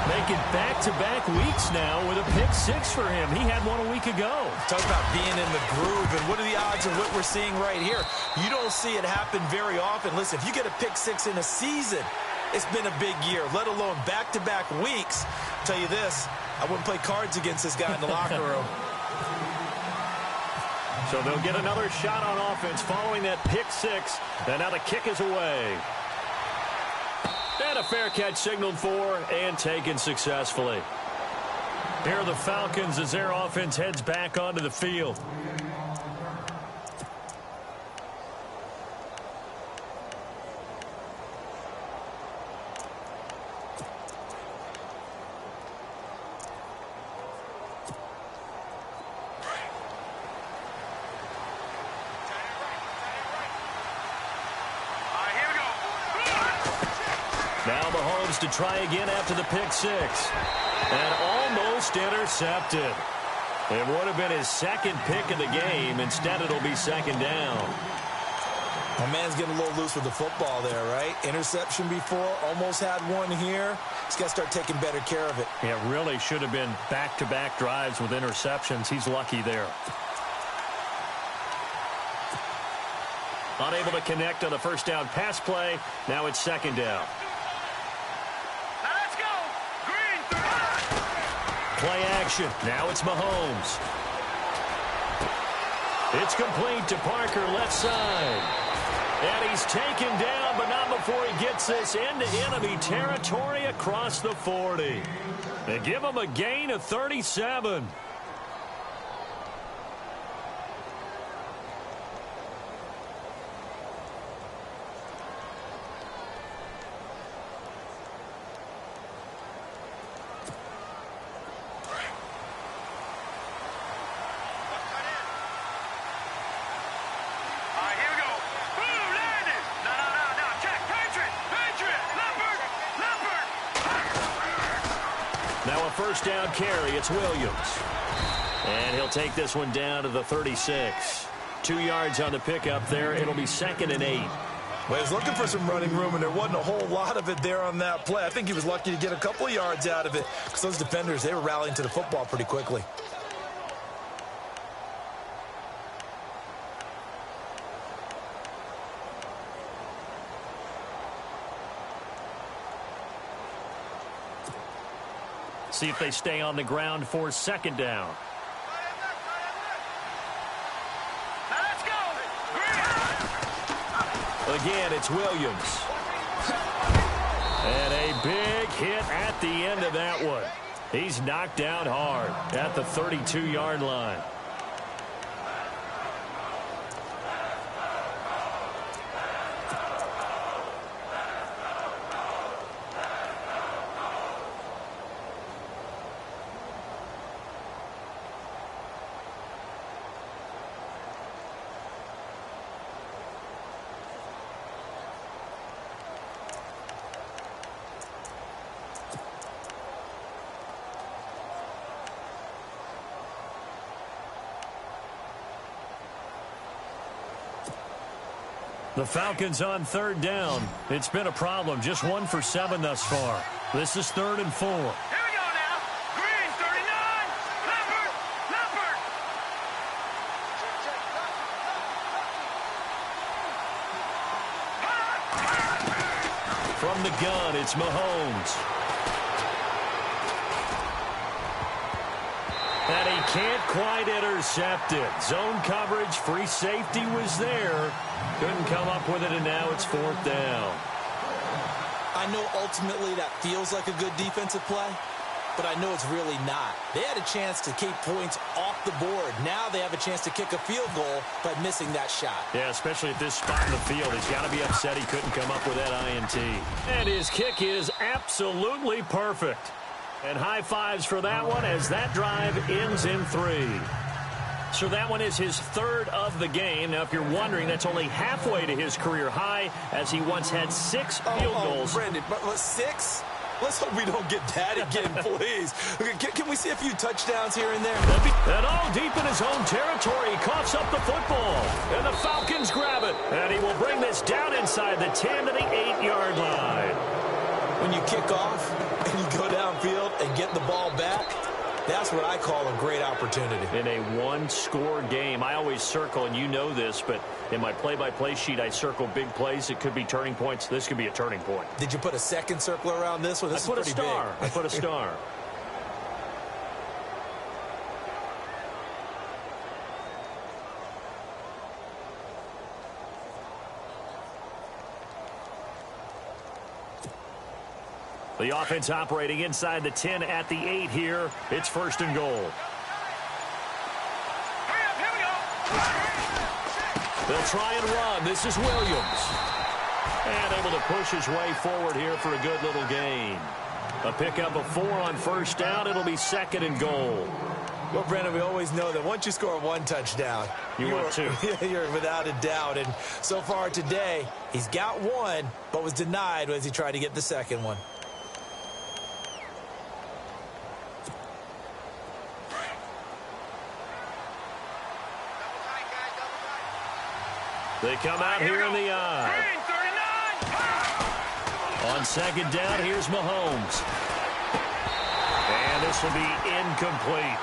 Making back-to-back weeks now with a pick 6 for him. He had one a week ago. Talk about being in the groove, and what are the odds of what we're seeing right here? You don't see it happen very often. Listen, if you get a pick 6 in a season, it's been a big year, let alone back-to-back weeks. I'll tell you this, I wouldn't play cards against this guy in the locker room. So they'll get another shot on offense following that pick 6. And now the kick is away. And a fair catch signaled for and taken successfully. Here are the Falcons as their offense heads back onto the field. Now Mahomes to try again after the pick 6. And almost intercepted. It would have been his second pick of the game. Instead, it'll be second down. My man's getting a little loose with the football there, right? Interception before, almost had one here. He's got to start taking better care of it. Yeah, really should have been back-to-back drives with interceptions. He's lucky there. Unable to connect on the first down pass play. Now it's second down. Play action. Now it's Mahomes. It's complete to Parker, left side. And he's taken down, but not before he gets this into enemy territory across the 40. They give him a gain of 37. Now a first down carry. It's Williams. And he'll take this one down to the 36. 2 yards on the pickup there. It'll be 2nd and 8. Well, he was looking for some running room, and there wasn't a whole lot of it there on that play. I think he was lucky to get a couple of yards out of it because those defenders, they were rallying to the football pretty quickly. See if they stay on the ground for second down. Again, it's Williams. And a big hit at the end of that one. He's knocked down hard at the 32-yard line. The Falcons on third down. It's been a problem. Just 1 for 7 thus far. This is 3rd and 4. Here we go now. Green, 39. Leopard. From the gun, it's Mahomes. And he can't quite intercept it. Zone coverage, free safety was there. Couldn't come up with it, and now it's 4th down. I know ultimately that feels like a good defensive play, but I know it's really not. They had a chance to keep points off the board. Now they have a chance to kick a field goal by missing that shot. Yeah, especially at this spot in the field. He's got to be upset he couldn't come up with that INT. And his kick is absolutely perfect. And high fives for that one as that drive ends in 3. So that one is his 3rd of the game. Now, if you're wondering, that's only halfway to his career high, as he once had 6 field goals. Brandon, but 6? Let's hope we don't get that again, please. Can we see a few touchdowns here and there? And all deep in his own territory, he coughs up the football. And the Falcons grab it. And he will bring this down inside the 10 to the 8-yard line. When you kick off and you go downfield and get the ball back, that's what I call a great opportunity. In a one-score game, I always circle, and you know this, but in my play-by-play sheet, I circle big plays. It could be turning points. This could be a turning point. Did you put a second circle around this one? This I put a star. I put a star. The offense operating inside the 10 at the 8 here. It's 1st and goal. Hurry up, here we go. They'll try and run. This is Williams. And able to push his way forward here for a good little gain. A pickup of 4 on 1st down. It'll be 2nd and goal. Well, Brandon, we always know that once you score 1 touchdown, you're without a doubt. And so far today, he's got 1, but was denied as he tried to get the 2nd one. They come out here in the eye. Green, 39. On 2nd down, here's Mahomes. And this will be incomplete.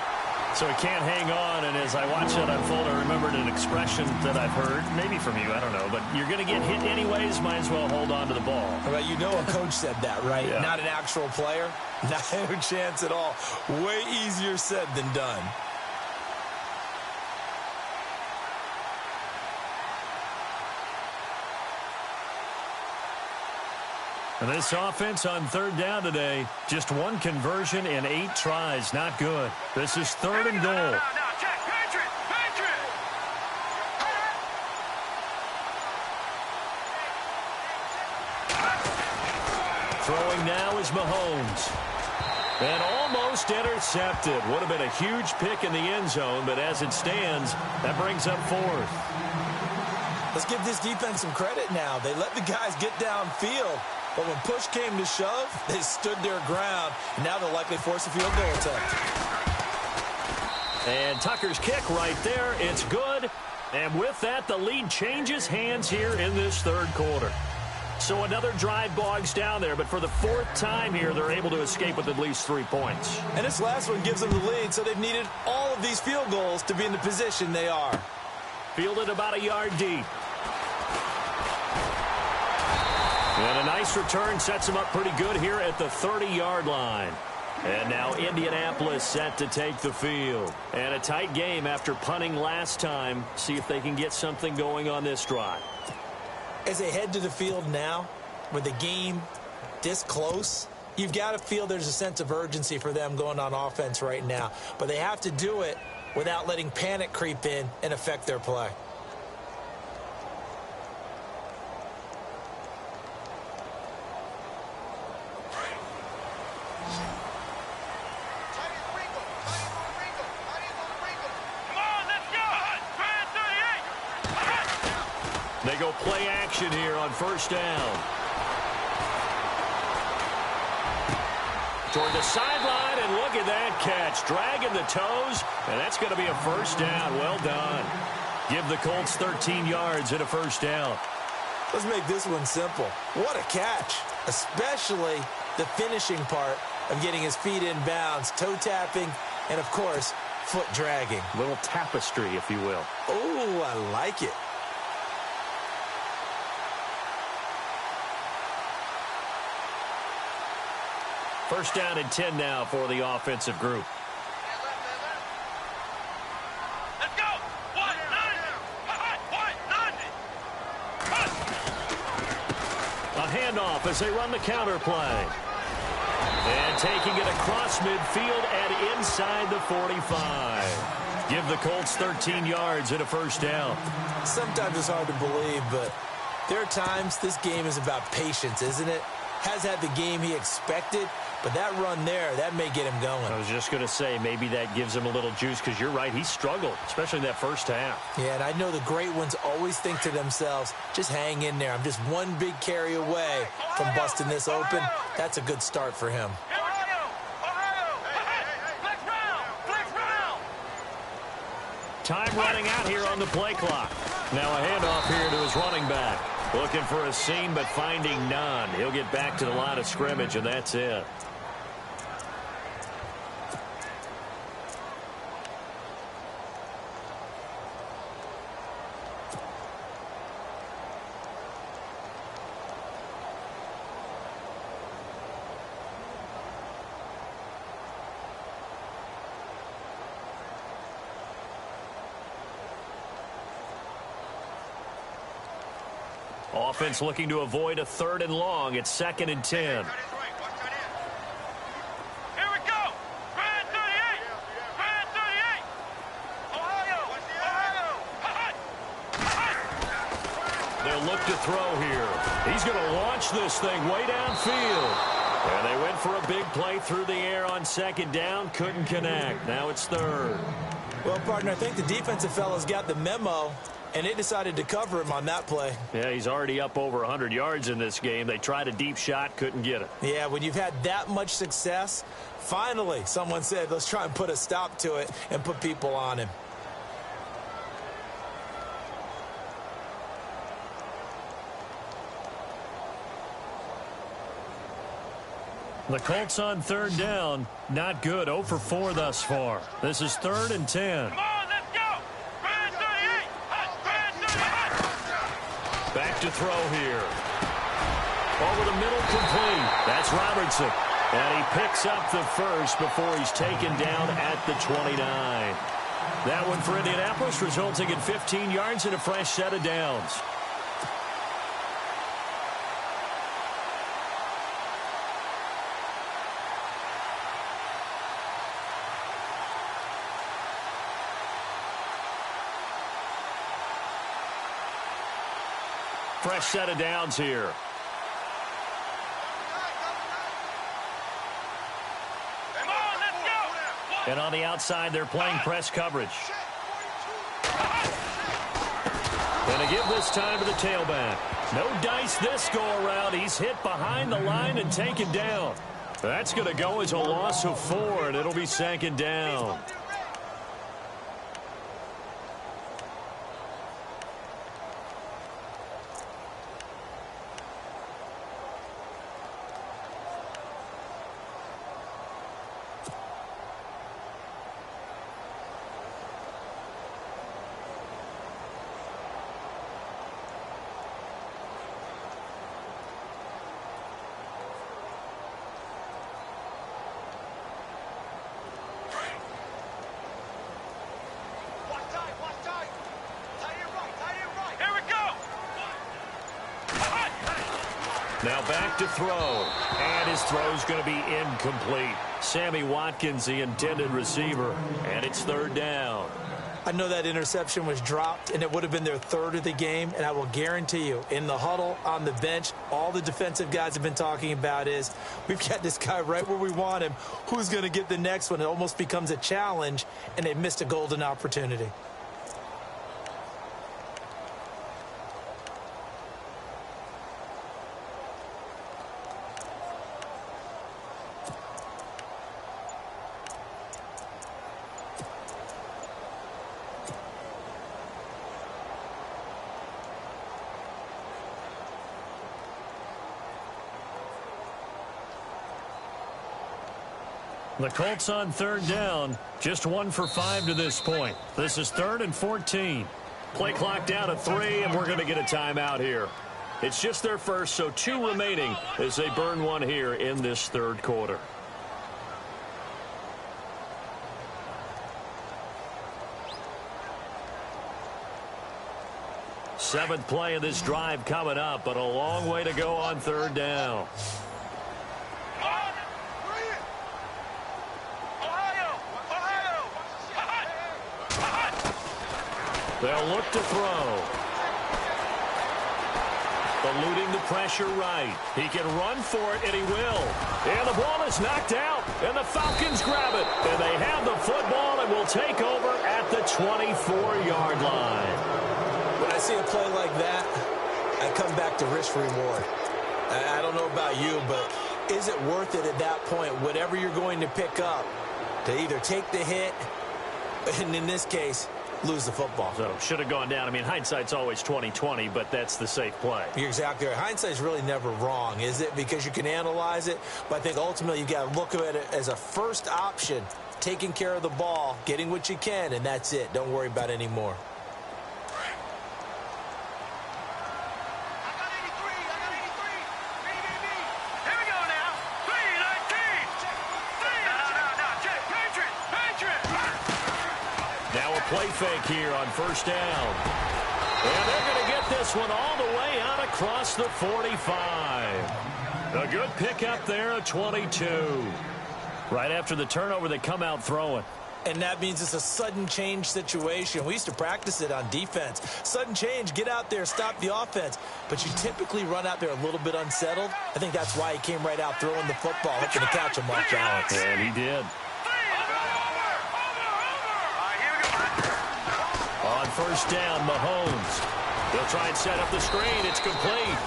So he can't hang on, and as I watch that unfold, I remembered an expression that I've heard, maybe from you, I don't know, but you're going to get hit anyways, might as well hold on to the ball. Well, you know a coach said that, right? Yeah. Not an actual player. Not a chance at all. Way easier said than done. And this offense on 3rd down today, just 1 conversion in 8 tries. Not good. This is 3rd and goal. No, check. Patriot. Throwing now is Mahomes. And almost intercepted. Would have been a huge pick in the end zone, but as it stands, that brings up 4th. Let's give this defense some credit now. They let the guys get downfield. But when push came to shove, they stood their ground. And now they'll likely force a field goal attempt. And Tucker's kick right there. It's good. And with that, the lead changes hands here in this 3rd quarter. So another drive bogs down there. But for the 4th time here, they're able to escape with at least 3 points. And this last one gives them the lead, so they've needed all of these field goals to be in the position they are. Fielded about a yard deep. And a nice return sets him up pretty good here at the 30-yard line. And now Indianapolis set to take the field. And a tight game after punting last time. See if they can get something going on this drive. As they head to the field now, with the game this close, you've got to feel there's a sense of urgency for them going on offense right now. But they have to do it without letting panic creep in and affect their play. They go play action here on 1st down. Toward the sideline, and look at that catch. Dragging the toes, and that's going to be a 1st down. Well done. Give the Colts 13 yards and a 1st down. Let's make this one simple. What a catch, especially the finishing part of getting his feet in bounds, toe tapping, and, of course, foot dragging. Little tapestry, if you will. Oh, I like it. First down and 10 now for the offensive group. Let's go. 190. A handoff as they run the counter play. And taking it across midfield and inside the 45. Give the Colts 13 yards and a first down. Sometimes it's hard to believe, but there are times this game is about patience, isn't it? Has had the game he expected, but that run there, that may get him going. I was just going to say, maybe that gives him a little juice, because you're right, he struggled, especially in that first half. Yeah, and I know the great ones always think to themselves, just hang in there. I'm just one big carry away from busting this open. That's a good start for him. Time running out here on the play clock. Now a handoff here to his running back. Looking for a seam, but finding none. He'll get back to the line of scrimmage, and that's it. Offense looking to avoid a 3rd and long. It's 2nd and 10. Here we go. Brand 38. Brand 38. Ohio. They'll look to throw here. He's going to launch this thing way downfield. And they went for a big play through the air on 2nd down. Couldn't connect. Now it's 3rd. Well, partner, I think the defensive fellas got the memo, and they decided to cover him on that play. Yeah, he's already up over 100 yards in this game. They tried a deep shot, couldn't get it. Yeah, when you've had that much success, finally someone said, let's try and put a stop to it and put people on him. The Colts on 3rd down. Not good. 0 for 4 thus far. This is 3rd and 10. Come on, let's go. Brand 38. Brand 38. Back to throw here. Over the middle, complete. That's Robertson. And he picks up the first before he's taken down at the 29. That one for Indianapolis, resulting in 15 yards and a fresh set of downs. Fresh set of downs here. Come on, let's go. And on the outside, they're playing press coverage. And to give this time to the tailback. No dice this go-around. He's hit behind the line and taken down. That's going to go as a loss of 4, and it'll be 2nd down. Now back to throw. And his throw's going to be incomplete. Sammy Watkins, the intended receiver. And it's 3rd down. I know that interception was dropped, and it would have been their 3rd of the game, and I will guarantee you, in the huddle, on the bench, all the defensive guys have been talking about is, we've got this guy right where we want him. Who's going to get the next one? It almost becomes a challenge, and they missed a golden opportunity. The Colts on third down, just 1 for 5 to this point. This is 3rd and 14. Play clock down to 3, and we're going to get a timeout here. It's just their first, so 2 remaining as they burn one here in this third quarter. Seventh play of this drive coming up, but a long way to go on third down. They'll look to throw. Eluding the pressure right. He can run for it, and he will. And the ball is knocked out, and the Falcons grab it. And they have the football and will take over at the 24-yard line. When I see a play like that, I come back to risk-reward. I don't know about you, but is it worth it at that point, whatever you're going to pick up, to either take the hit, and in this case, lose the football? So should have gone down. I mean, hindsight's always 20/20, but that's the safe play. You're exactly right. Hindsight's really never wrong, is it? Because you can analyze it, but I think ultimately you got to look at it as a first option, taking care of the ball, getting what you can, and that's it. Don't worry about any more. Play fake here on first down. And they're going to get this one all the way out across the 45. A good pickup there at 22. Right after the turnover, they come out throwing. And that means it's a sudden change situation. We used to practice it on defense. Sudden change, get out there, stop the offense. But you typically run out there a little bit unsettled. I think that's why he came right out throwing the football, hoping to catch him off balance. And he did. On first down, Mahomes. He'll try and set up the screen. It's complete.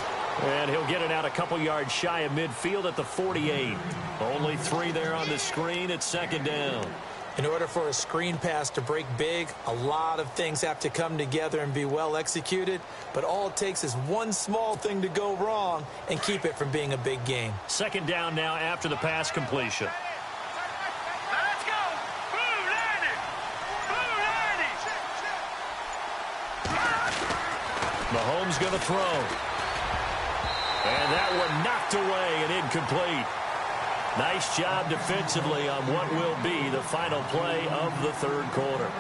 And he'll get it out a couple yards shy of midfield at the 48. Only 3 there on the screen at second down. In order for a screen pass to break big, a lot of things have to come together and be well executed. But all it takes is one small thing to go wrong and keep it from being a big game. Second down now after the pass completion. Mahomes going to throw. And that one knocked away and incomplete. Nice job defensively on what will be the final play of the third quarter.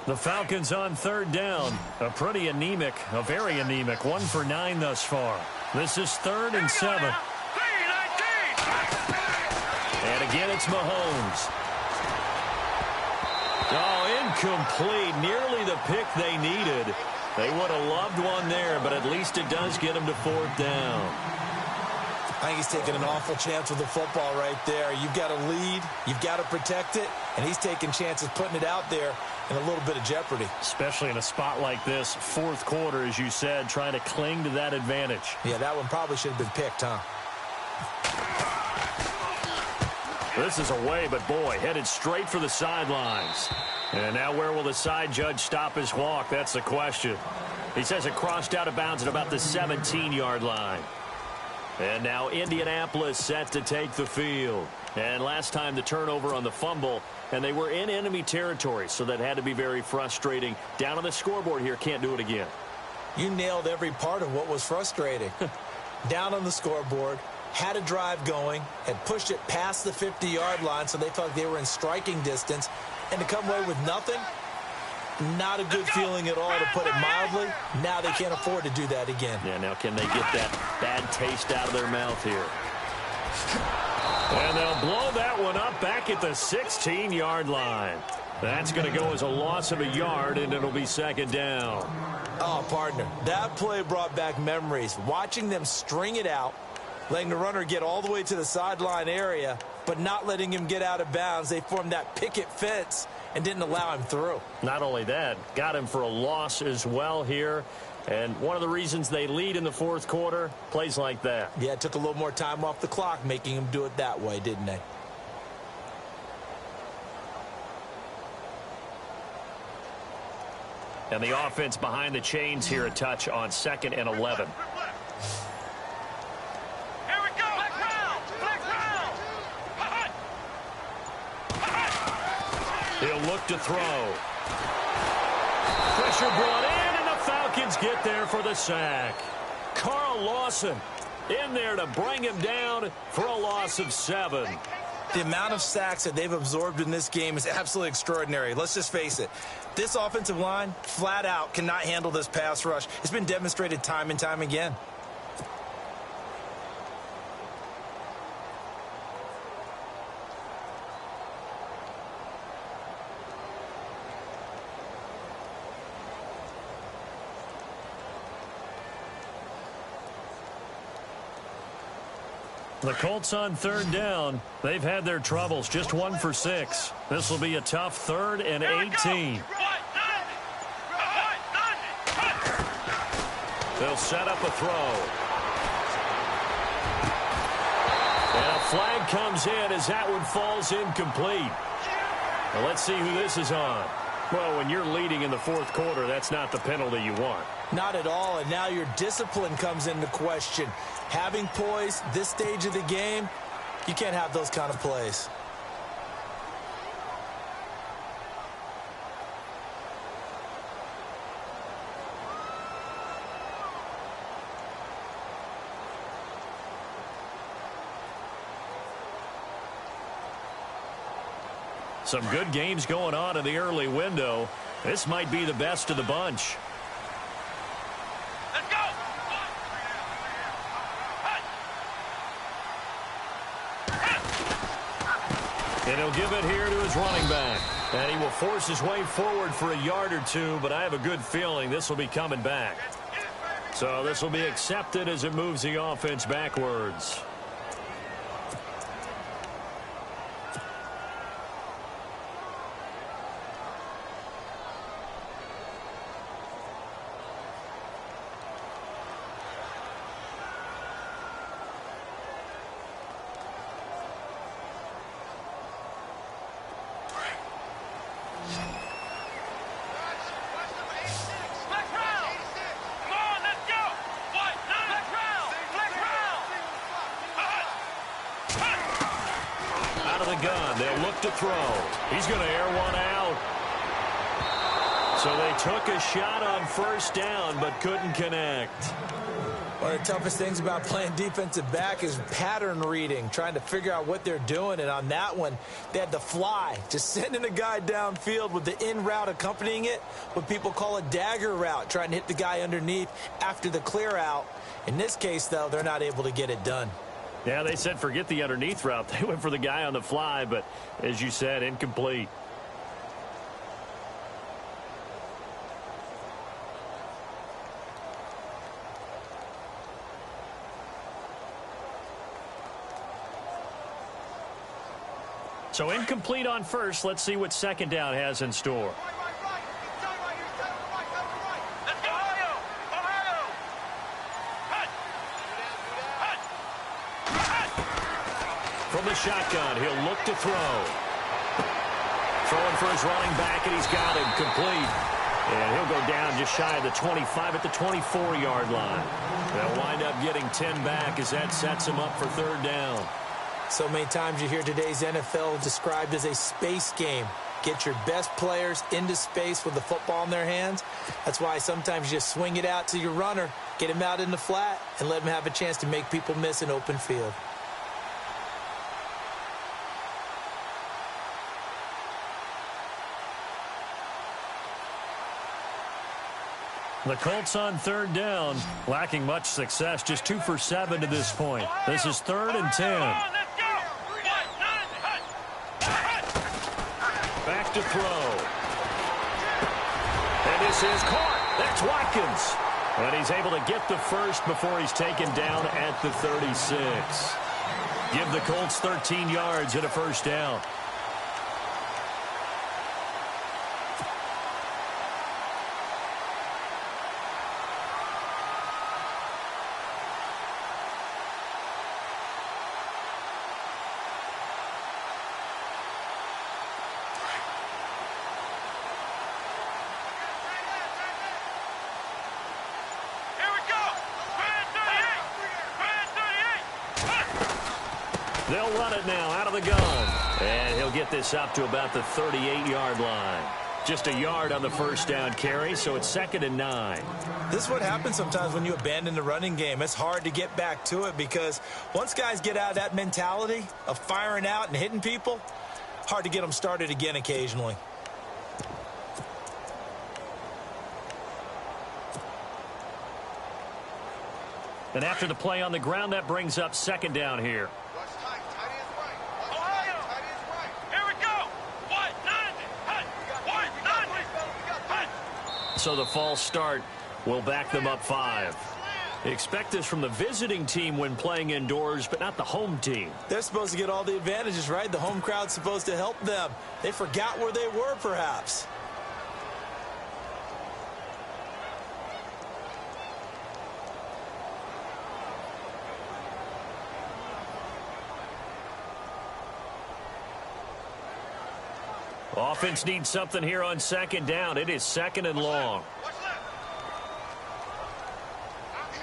The Falcons on third down. A very anemic, 1 for 9 thus far. This is 3rd and 7. And again, it's Mahomes. Oh, incomplete. Nearly the pick they needed. They would have loved one there, but at least it does get them to 4th down. I think he's taking an awful chance with the football right there. You've got to lead. You've got to protect it. And he's taking chances putting it out there in a little bit of jeopardy. Especially in a spot like this, 4th quarter, as you said, trying to cling to that advantage. Yeah, that one probably should have been picked, huh? This is away, but boy, headed straight for the sidelines. And now where will the side judge stop his walk? That's the question. He says it crossed out of bounds at about the 17-yard line. And now Indianapolis set to take the field. And last time the turnover on the fumble, and they were in enemy territory, so that had to be very frustrating. Down on the scoreboard here, can't do it again. You nailed every part of what was frustrating. Down on the scoreboard, had a drive going, had pushed it past the 50-yard line, so they felt like they were in striking distance, and to come away with nothing, not a good feeling at all, to put it mildly. Now they can't afford to do that again. Yeah, now can they get that bad taste out of their mouth here? And they'll blow that one up back at the 16-yard line. That's going to go as a loss of a yard, and it'll be second down. Oh, partner, that play brought back memories. Watching them string it out, letting the runner get all the way to the sideline area, but not letting him get out of bounds. They formed that picket fence and didn't allow him through. Not only that, got him for a loss as well here. And one of the reasons they lead in the fourth quarter, plays like that. Yeah, it took a little more time off the clock, making him do it that way, didn't they? And the offense behind the chains here a touch on 2nd and 11. Here we go. Flex round. Flex round. He'll look to throw. Pressure brought in, and the Falcons get there for the sack. Carl Lawson in there to bring him down for a loss of 7. The amount of sacks that they've absorbed in this game is absolutely extraordinary. Let's just face it. This offensive line, flat out, cannot handle this pass rush. It's been demonstrated time and time again. The Colts on 3rd down. They've had their troubles. Just 1 for 6. This will be a tough 3rd and 18. They'll set up a throw. And a flag comes in as that one falls incomplete. Now let's see who this is on. Well, when you're leading in the fourth quarter, that's not the penalty you want. Not at all, and now your discipline comes into question. Having poise this stage of the game, you can't have those kind of plays. Some good games going on in the early window. This might be the best of the bunch. Let's go. And he'll give it here to his running back. And he will force his way forward for a yard or two, but I have a good feeling this will be coming back. So this will be accepted as it moves the offense backwards. They'll look to throw. He's going to air one out. So they took a shot on 1st down, but couldn't connect. One of the toughest things about playing defensive back is pattern reading, trying to figure out what they're doing. And on that one, they had the fly, just sending a guy downfield with the in route accompanying it, what people call a dagger route, trying to hit the guy underneath after the clear out. In this case, though, they're not able to get it done. Yeah, they said forget the underneath route. They went for the guy on the fly, but as you said, incomplete. So incomplete on 1st. Let's see what 2nd down has in store. From the shotgun, he'll look to throw. Throwing for his running back, and he's got him complete. And he'll go down just shy of the 25 at the 24-yard line. They'll wind up getting 10 back as that sets him up for 3rd down. So many times you hear today's NFL described as a space game. Get your best players into space with the football in their hands. That's why sometimes you just swing it out to your runner, get him out in the flat, and let him have a chance to make people miss an open field. The Colts on 3rd down, lacking much success, just 2 for 7 to this point. This is 3rd and 10. Back to throw. And this is caught. That's Watkins. And he's able to get the first before he's taken down at the 36. Give the Colts 13 yards and a first down. They'll run it now out of the gun. And he'll get this up to about the 38-yard line. Just a yard on the first down carry, so it's 2nd and 9. This is what happens sometimes when you abandon the running game. It's hard to get back to it because once guys get out of that mentality of firing out and hitting people, hard to get them started again occasionally. And after the play on the ground, that brings up 2nd down here. So the false start will back them up 5. Expect this from the visiting team when playing indoors, but not the home team. They're supposed to get all the advantages, right? The home crowd's supposed to help them. They forgot where they were, perhaps. Offense needs something here on 2nd down. It is 2nd and long.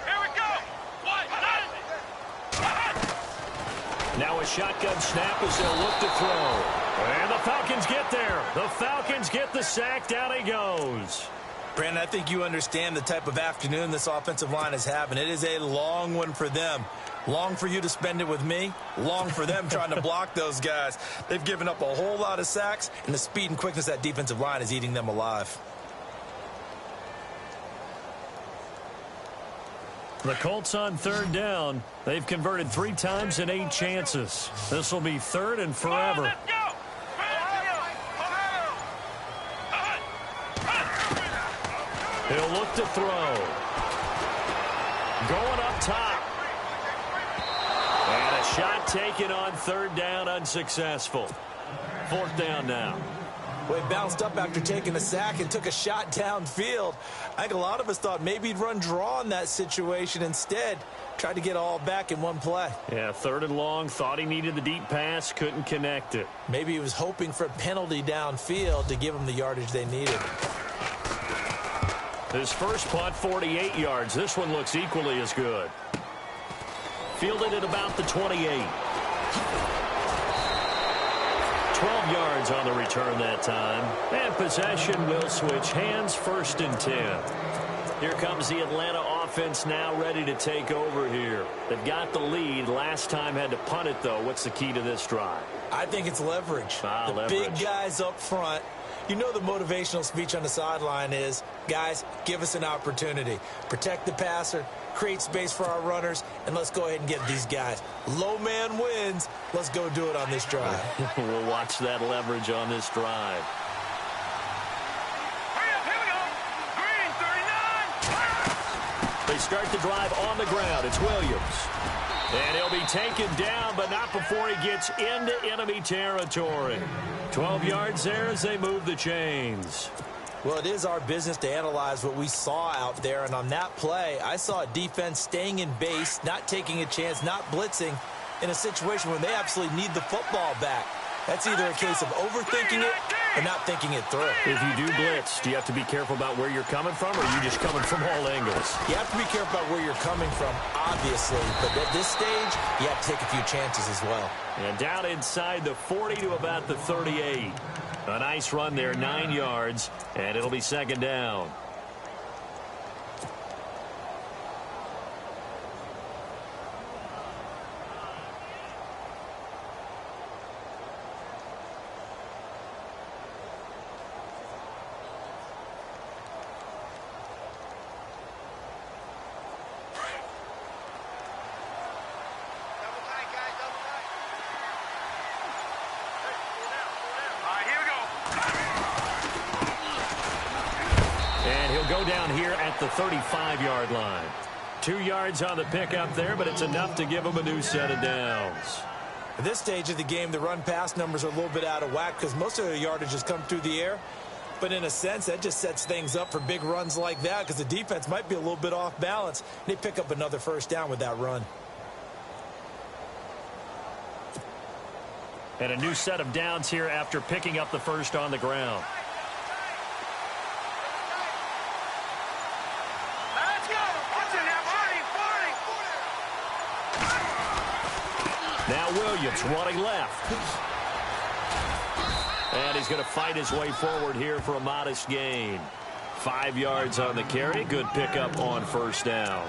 Here we go. Now a shotgun snap as they'll look to throw. And the Falcons get there. The Falcons get the sack. Down he goes. Brandon, I think you understand the type of afternoon this offensive line is having. It is a long one for them. Long for you to spend it with me. Long for them trying to block those guys. They've given up a whole lot of sacks, and the speed and quickness of that defensive line is eating them alive. The Colts on 3rd down. They've converted 3 times in 8 chances. This will be 3rd and forever. He'll look to throw. Going up top. And a shot taken on 3rd down, unsuccessful. 4th down now. Well, he bounced up after taking a sack and took a shot downfield. I think a lot of us thought maybe he'd run draw in that situation. Instead, tried to get all back in one play. Yeah, 3rd and long. Thought he needed the deep pass. Couldn't connect it. Maybe he was hoping for a penalty downfield to give him the yardage they needed. His first punt, 48 yards. This one looks equally as good. Fielded at about the 28. 12 yards on the return that time. And possession will switch hands, 1st and 10. Here comes the Atlanta offense now ready to take over here. They've got the lead. Last time had to punt it, though. What's the key to this drive? I think it's leverage. Leverage. Big guys up front. You know the motivational speech on the sideline is, guys, give us an opportunity. Protect the passer, create space for our runners, and let's go ahead and get these guys. Low man wins. Let's go do it on this drive. We'll watch that leverage on this drive. Here we go. Green, 39. They start the drive on the ground. It's Williams. And he'll be taken down, but not before he gets into enemy territory. 12 yards there as they move the chains. Well, it is our business to analyze what we saw out there, and on that play, I saw a defense staying in base, not taking a chance, not blitzing, in a situation where they absolutely need the football back. That's either a case of overthinking it or not thinking it through. If you do blitz, do you have to be careful about where you're coming from, or are you just coming from all angles? You have to be careful about where you're coming from, obviously, but at this stage, you have to take a few chances as well. And down inside the 40 to about the 38. A nice run there, 9 yards, and it'll be 2nd down. Go down here at the 35-yard line. 2 yards on the pickup there, but it's enough to give them a new set of downs. At this stage of the game, the run-pass numbers are a little bit out of whack because most of their yardage has come through the air. But in a sense, that just sets things up for big runs like that because the defense might be a little bit off balance. They pick up another first down with that run. And a new set of downs here after picking up the first on the ground. Let's go. What's in that? 40. Now Williams running left. And he's going to fight his way forward here for a modest gain. 5 yards on the carry. Good pickup on first down.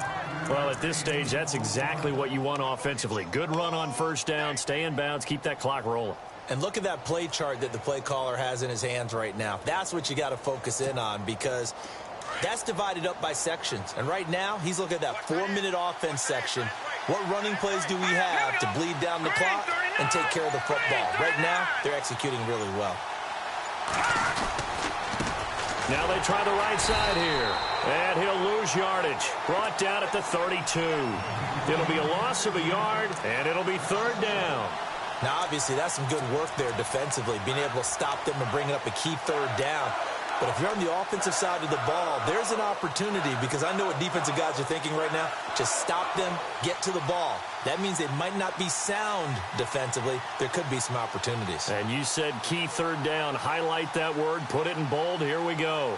Well, at this stage, that's exactly what you want offensively. Good run on first down, stay in bounds, keep that clock rolling. And look at that play chart that the play caller has in his hands right now. That's what you got to focus in on because that's divided up by sections. And right now, he's looking at that 4-minute offense section. What running plays do we have to bleed down the clock and take care of the football? Right now, they're executing really well. Now they try the right side here. And he'll lose yardage. Brought down at the 32. It'll be a loss of a yard, and it'll be third down. Now, obviously, that's some good work there defensively, being able to stop them and bringing up a key third down. But if you're on the offensive side of the ball, there's an opportunity because I know what defensive guys are thinking right now. Just stop them, get to the ball. That means they might not be sound defensively. There could be some opportunities. And you said key third down. Highlight that word. Put it in bold. Here we go.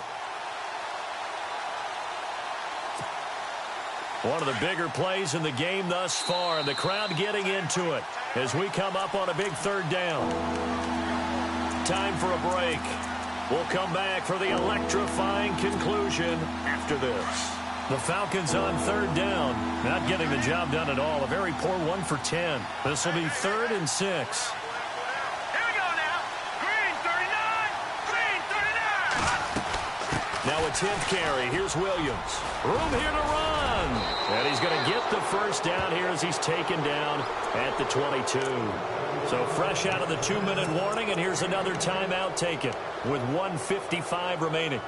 One of the bigger plays in the game thus far. The crowd getting into it as we come up on a big third down. Time for a break. We'll come back for the electrifying conclusion after this. The Falcons on third down. Not getting the job done at all. A very poor 1 for 10. This will be 3rd and 6. Here we go now. Green 39. Green 39. Now a 10th carry. Here's Williams. Room here to run. And he's going to get the first down here as he's taken down at the 22. So fresh out of the 2-minute warning, and here's another timeout taken with 1:55 remaining.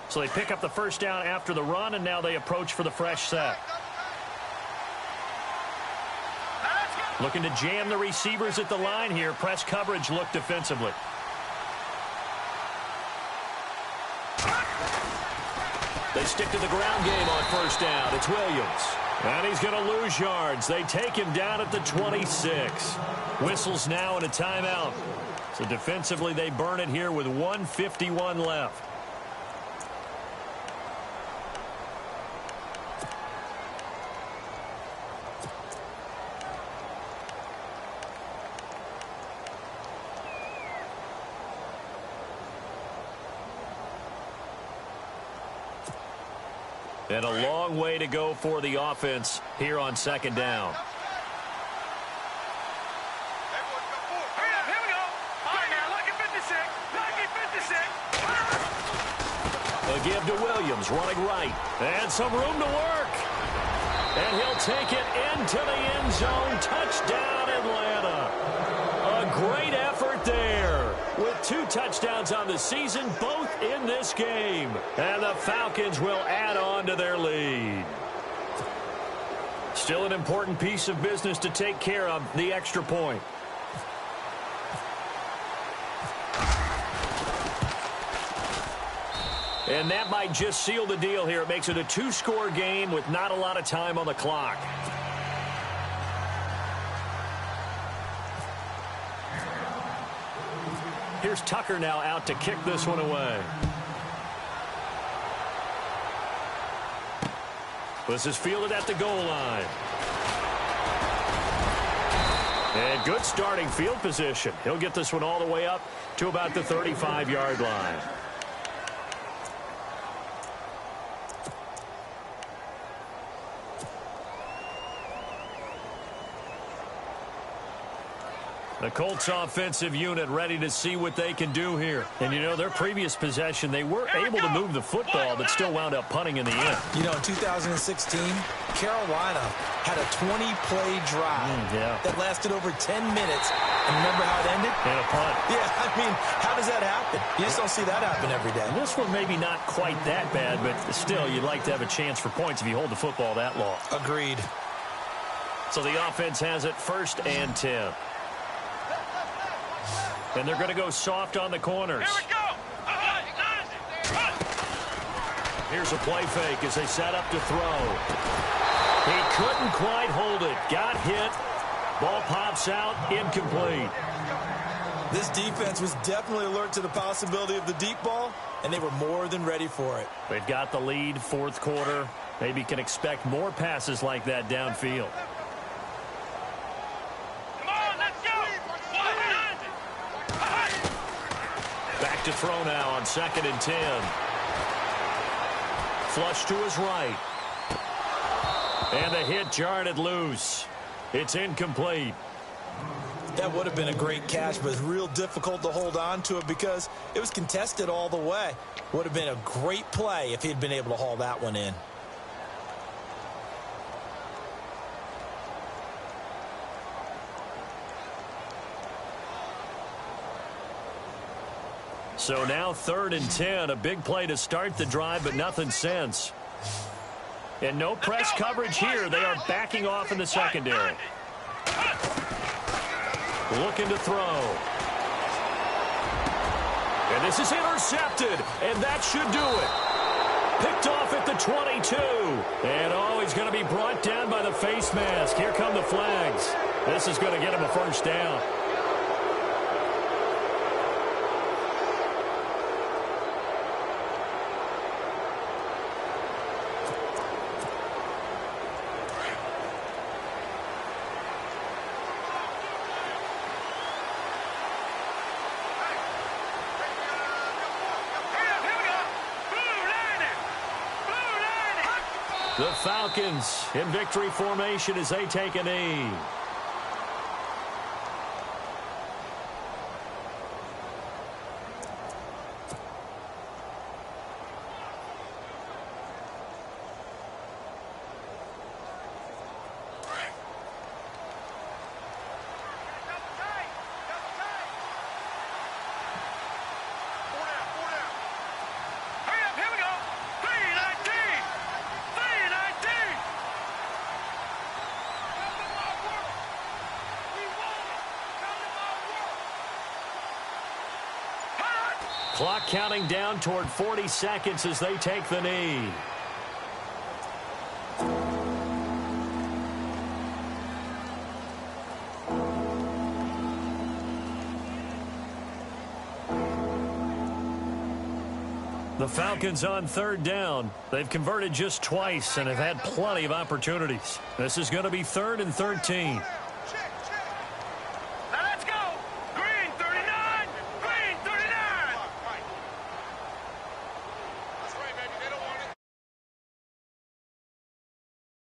So they pick up the first down after the run, and now they approach for the fresh set. Looking to jam the receivers at the line here. Press coverage look defensively. They stick to the ground game on first down. It's Williams. And he's going to lose yards. They take him down at the 26. Whistles now and a timeout. So defensively, they burn it here with 1:51 left. And a long way to go for the offense here on second down. Here we go. All right now, lucky 56. Lucky 56. A give to Williams, running right. And some room to work. And he'll take it into the end zone. Touchdown, Atlanta. A great effort there. With 2 touchdowns on the season, both in this game. And the Falcons will add on to their lead. Still an important piece of business to take care of, the extra point. And that might just seal the deal here. It makes it a 2-score game with not a lot of time on the clock. Here's Tucker now out to kick this one away. This is fielded at the goal line. And good starting field position. He'll get this one all the way up to about the 35-yard line. The Colts offensive unit ready to see what they can do here. And, you know, their previous possession, they were able to move the football, but still wound up punting in the end. You know, in 2016, Carolina had a 20-play drive that lasted over 10 minutes. And remember how it ended? And a punt. Yeah, I mean, how does that happen? You just don't see that happen every day. And this one maybe not quite that bad, but still, you'd like to have a chance for points if you hold the football that long. Agreed. So the offense has it 1st and 10. And they're going to go soft on the corners. Here we go. Here's a play fake as they set up to throw. He couldn't quite hold it. Got hit. Ball pops out. Incomplete. This defense was definitely alert to the possibility of the deep ball, and they were more than ready for it. They've got the lead, 4th quarter. Maybe can expect more passes like that downfield. Back to throw now on 2nd and 10. Flush to his right. And the hit jarred it loose. It's incomplete. That would have been a great catch, but it's real difficult to hold on to it because it was contested all the way. Would have been a great play if he'd been able to haul that one in. So now 3rd and 10, a big play to start the drive, but nothing since. And no press coverage here. They are backing off in the secondary. Looking to throw. And this is intercepted, and that should do it. Picked off at the 22. And, oh, he's going to be brought down by the face mask. Here come the flags. This is going to get him a 1st down. The Falcons in victory formation as they take a knee. Clock counting down toward 40 seconds as they take the knee. The Falcons on 3rd down. They've converted just twice and have had plenty of opportunities. This is going to be 3rd and 13.